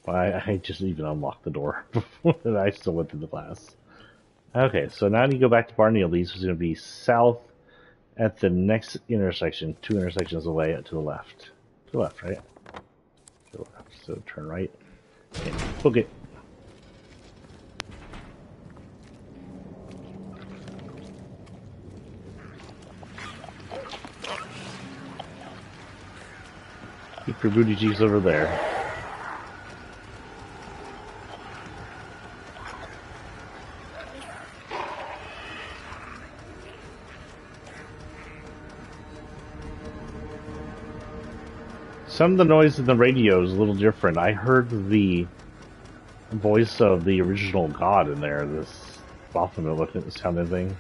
well, I just even unlocked the door and I still went through the glass. Okay, so now you go back to Barney Elise, which is going to be south at the next intersection, 2 intersections away to the left. To the left, right? To the left. So turn right and book it. Keep your booty cheeks over there. Some of the noise in the radio is a little different. I heard the voice of the original god in there, this Baphomet looking sounding thing.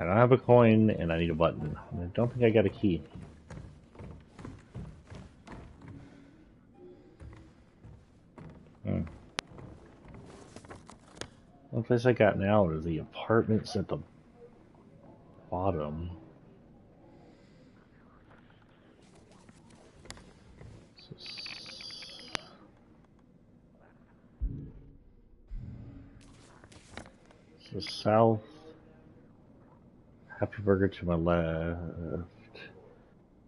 I don't have a coin, and I need a button. I don't think I got a key. The place I got now are the apartments at the bottom. So south. Happy Burger to my left.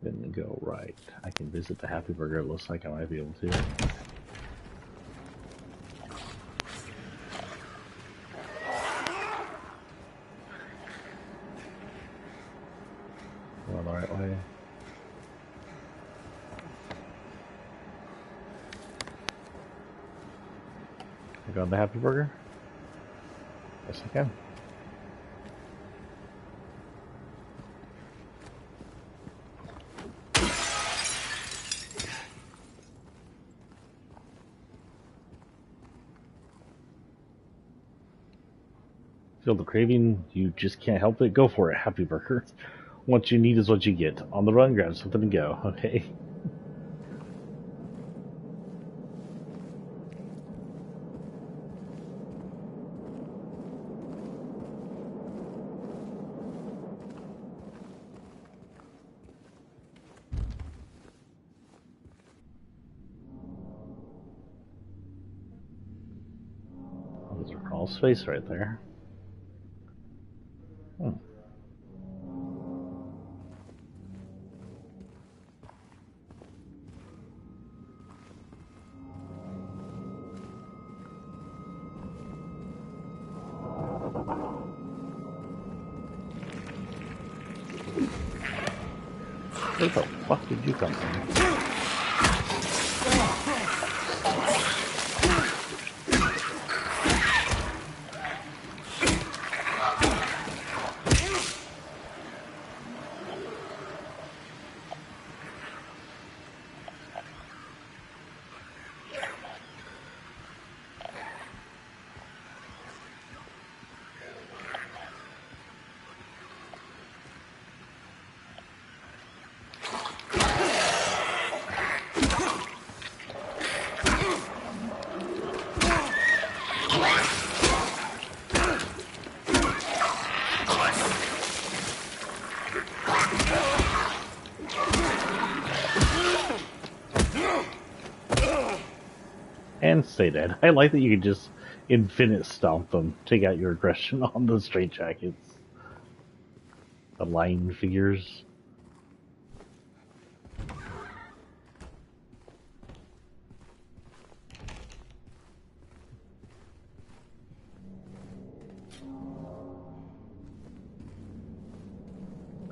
Then go right. I can visit the Happy Burger. It looks like I might be able to. Going the right way. I got the Happy Burger? Yes, I can. Feel the craving, you just can't help it. Go for it, Happy Burger. What you need is what you get. On the run, grab something and go, okay? Oh, there's a crawl space right there. Where the fuck did you come from? And stay dead. I like that you can just infinite stomp them. Take out your aggression on the straitjackets. The line figures.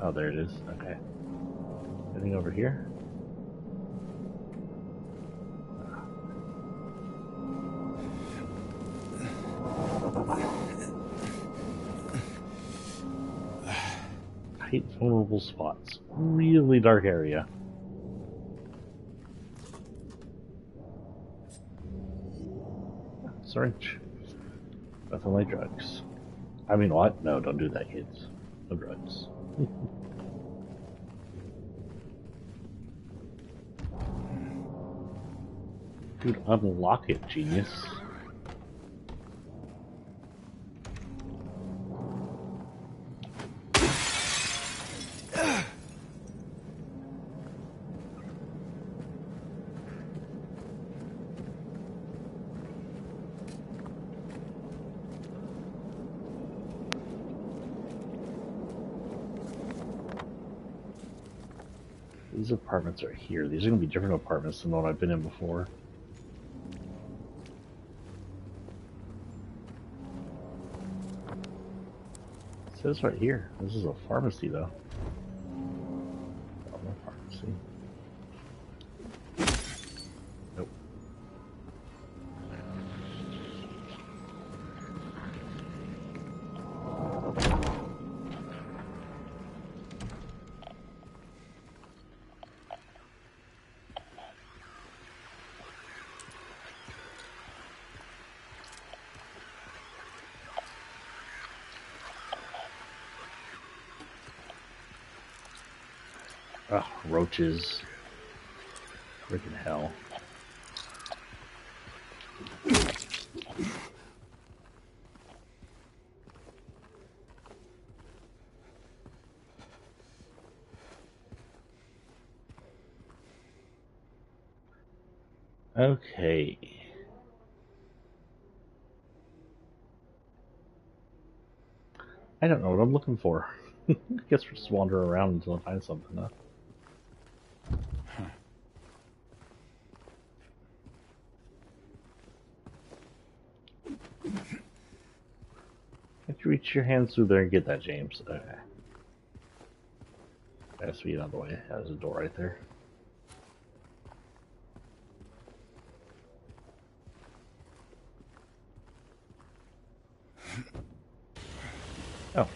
Oh, there it is. Okay. Anything over here? Tight, vulnerable spots. Really dark area. Syringe. Nothing like drugs. I mean, what? No, don't do that, kids. No drugs. Dude, unlock it, genius. These apartments are here. These are going to be different apartments than the one I've been in before. It says right here. This is a pharmacy, though. Oh, no pharmacy. Nope. Ugh, roaches. Freaking hell. Okay. I don't know what I'm looking for. I guess we're just wandering around until I find something, huh? Can't you reach your hands through there and get that, James? Okay. Has to be another way. There's a door right there. Oh.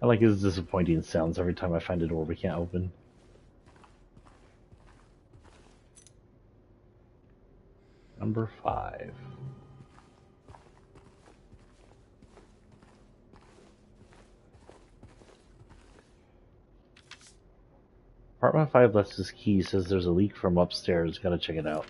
I like his disappointing sounds every time I find a door we can't open. Number 5. Apartment 5 left his key, says there's a leak from upstairs. Gotta check it out.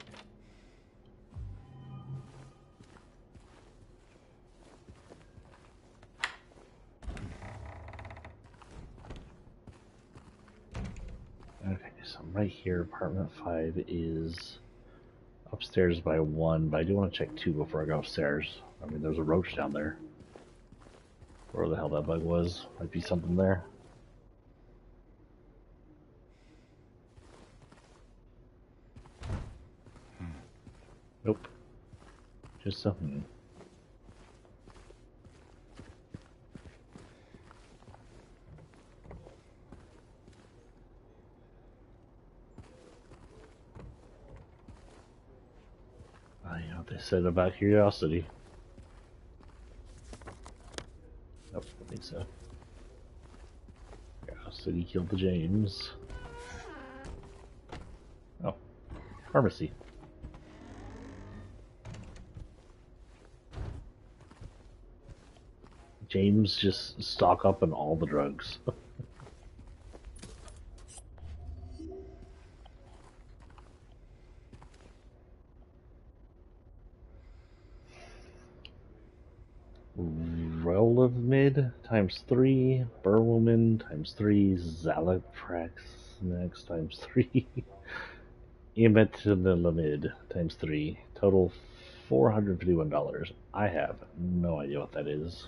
Okay, so I'm right here. Apartment 5 is upstairs by 1, but I do want to check 2 before I go upstairs. I mean, there's a roach down there. Where the hell that bug was. Might be something there. Nope. Just something. You know what they said about curiosity. Nope, I think so. Curiosity killed the James. Oh, pharmacy. James just stock up on all the drugs. Relovmid times 3, Burwoman times 3, Zalaprax next times 3, Imetilamid times 3. Total $451. I have no idea what that is.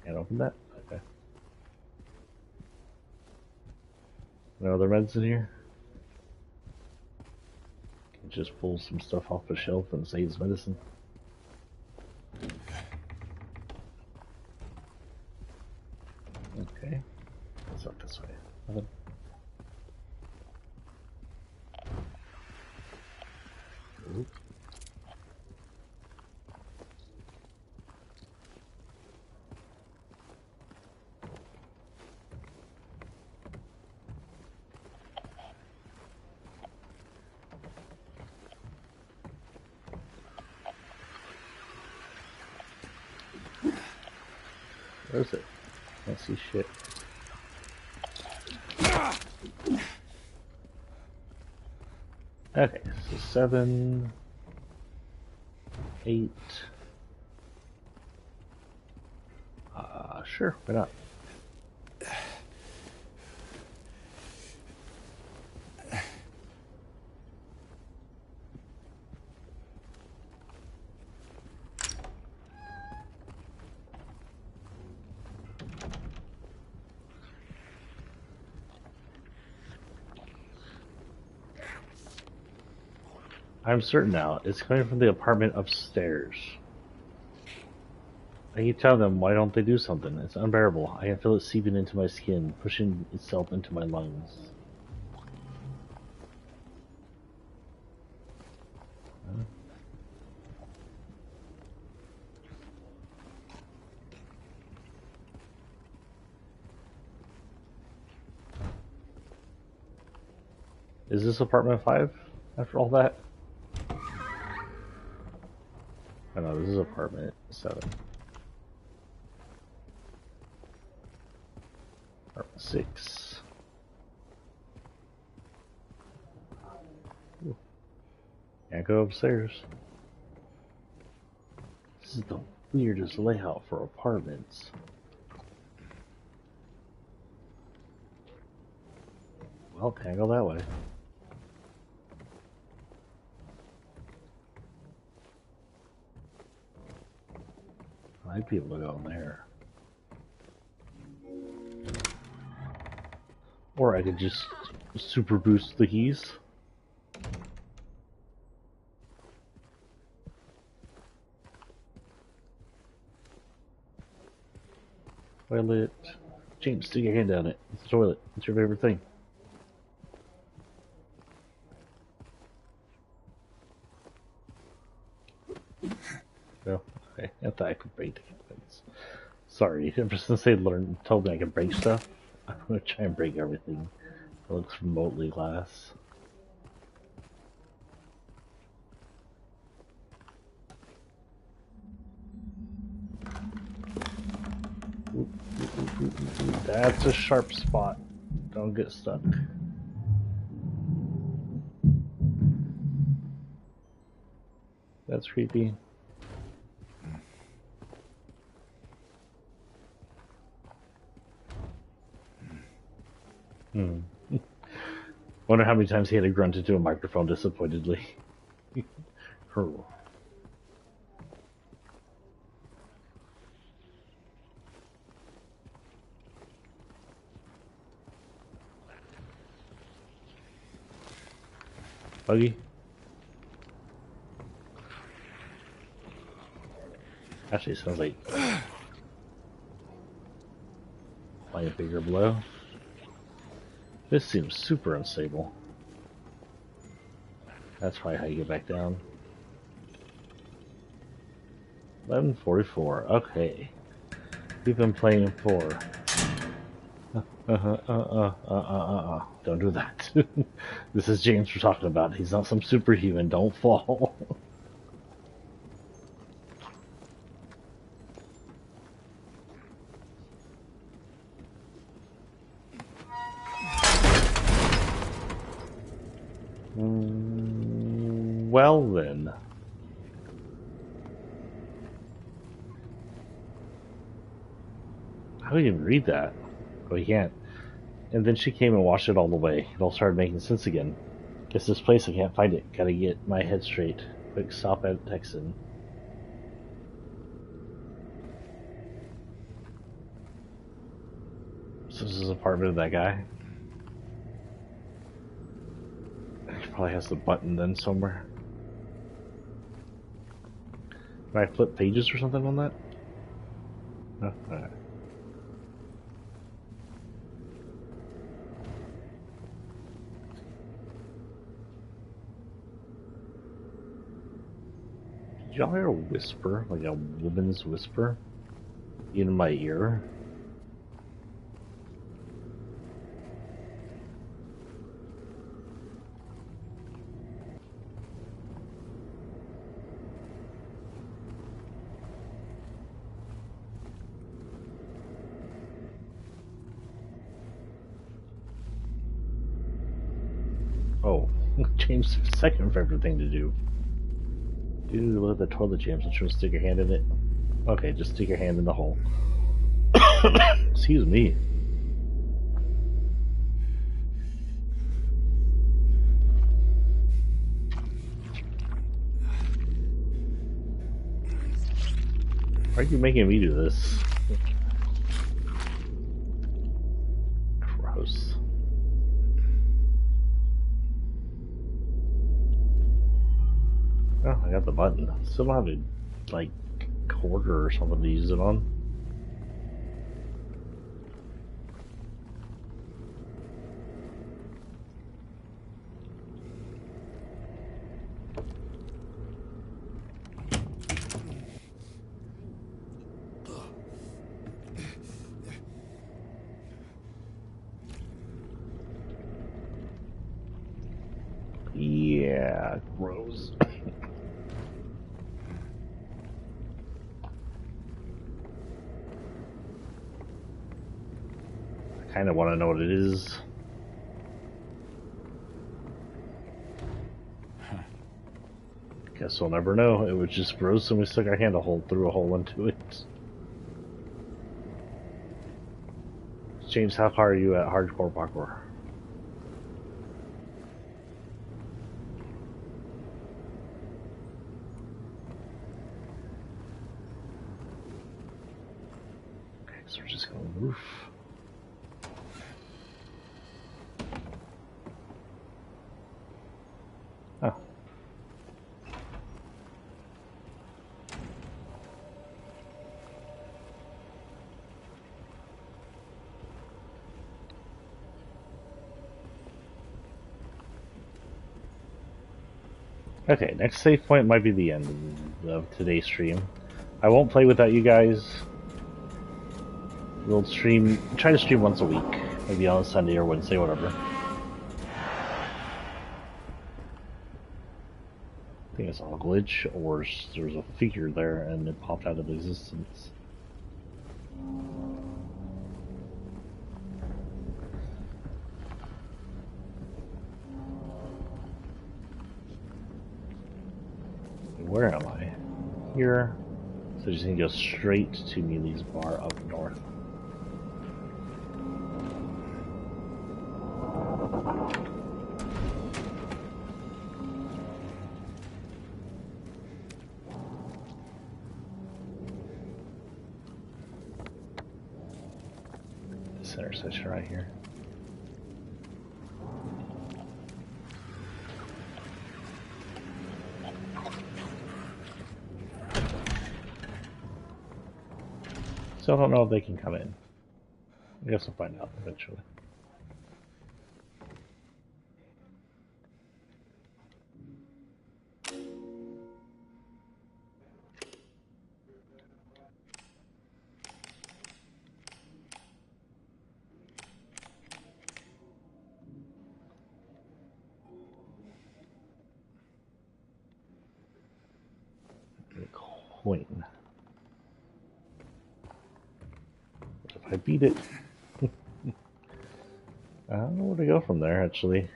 Can't open that? Okay. No other meds in here? Can just pull some stuff off the shelf and say it's medicine. Okay. Let's look this way. Nothing. Oop. Where is it? Can't see shit. Okay, so 7, 8. Sure, why not? I'm certain now, it's coming from the apartment upstairs. I keep telling them, why don't they do something? It's unbearable. I can feel it seeping into my skin, pushing itself into my lungs. Huh? is this apartment 5 after all that? I know, this is apartment 7. Apartment 6. Ooh. Can't go upstairs. This is the weirdest layout for apartments. Well, can't go that way. I'd be able to go in there. Or I could just super boost the keys. Toilet. James, stick your hand down it. It's the toilet. It's your favorite thing. No? Okay. I thought I could break things. Sorry, ever since they told me I could break stuff, I'm gonna try and break everything that looks remotely glass. That's a sharp spot. Don't get stuck. That's creepy. Wonder how many times he had to grunt into a microphone disappointedly. Hurl. Buggy. Actually, it sounds like by a bigger blow. This seems super unstable. That's probably how you get back down. 11:44. Okay, we've been playing for. Don't do that. This is James we're talking about. He's not some superhuman. Don't fall. Well then. How do you even read that? Oh, you can't. And then she came and washed it all away. It all started making sense again. Guess this place, I can't find it. Gotta get my head straight. Quick stop at Texan. So this is the apartment of that guy. He probably has the button then somewhere. Can I flip pages or something on that? No? Alright. Did y'all hear a whisper? Like a woman's whisper? In my ear? Oh, James' second favorite thing to do. Dude, look at the toilet, James. I'm trying to stick your hand in it. Okay, just stick your hand in the hole. Excuse me. Why are you making me do this? Gross. Oh, I got the button. Still don't have a, like, quarter or something to use it on. Yeah, gross. I kind of want to know what it is. Guess we'll never know. It was just gross and we stuck our hand through a hole into it. James, how far are you at hardcore parkour? Okay, so we're just going to the roof. Oh. Okay, next save point might be the end of today's stream. I won't play without you guys. We'll try to stream once a week, maybe on a Sunday or Wednesday, whatever. I think it's all a glitch, or there's a figure there and it popped out of existence. Where am I? Here. So I just need to go straight to Mealy's bar up north. This intersection right here. Still don't know if they can come in. I guess we'll find out eventually. Get a coin. If I beat it, I don't know where to go from there, actually.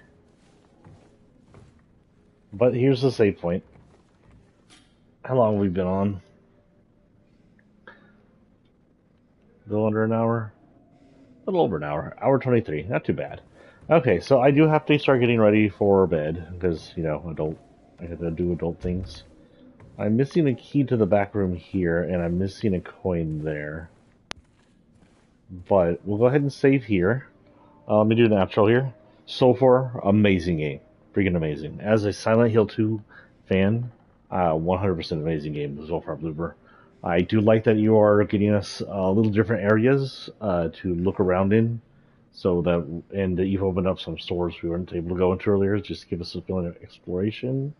But here's the save point. How long have we been on? A little under an hour? A little over an hour. Hour 23. Not too bad. Okay, so I do have to start getting ready for bed, because, you know, I have to do adult things. I'm missing a key to the back room here, and I'm missing a coin there. But we'll go ahead and save here. Let me do natural here. So far, amazing game. Freaking amazing. As a Silent Hill 2 fan, 100% amazing game so far, Bloober. I do like that you are getting us little different areas to look around in. So that, and that you've opened up some stores we weren't able to go into earlier, just to give us a feeling of exploration.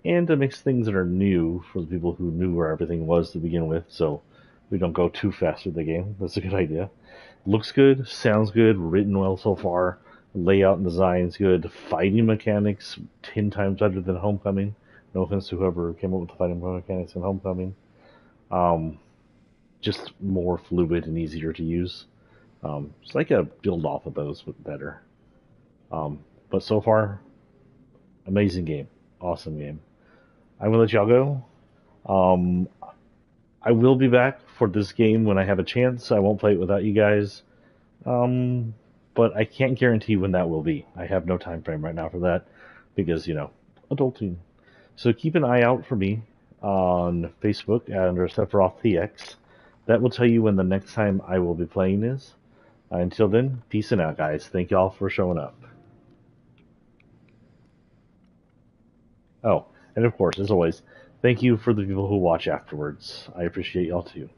And to mix things that are new for the people who knew where everything was to begin with, so we don't go too fast with the game. That's a good idea. Looks good, sounds good, written well so far. Layout and design's good. Fighting mechanics 10 times better than Homecoming. No offense to whoever came up with the fighting mechanics in Homecoming. Just more fluid and easier to use. It's like a build off of those, but better. But so far, amazing game. Awesome game. I'm gonna let y'all go. I will be back for this game when I have a chance. I won't play it without you guys. But I can't guarantee when that will be. I have no time frame right now for that because, you know, adulting. So keep an eye out for me on Facebook under SephirothTX. That will tell you when the next time I will be playing is. Until then, peace and out, guys. Thank y'all for showing up. Oh, and of course, as always, thank you for the people who watch afterwards. I appreciate y'all too.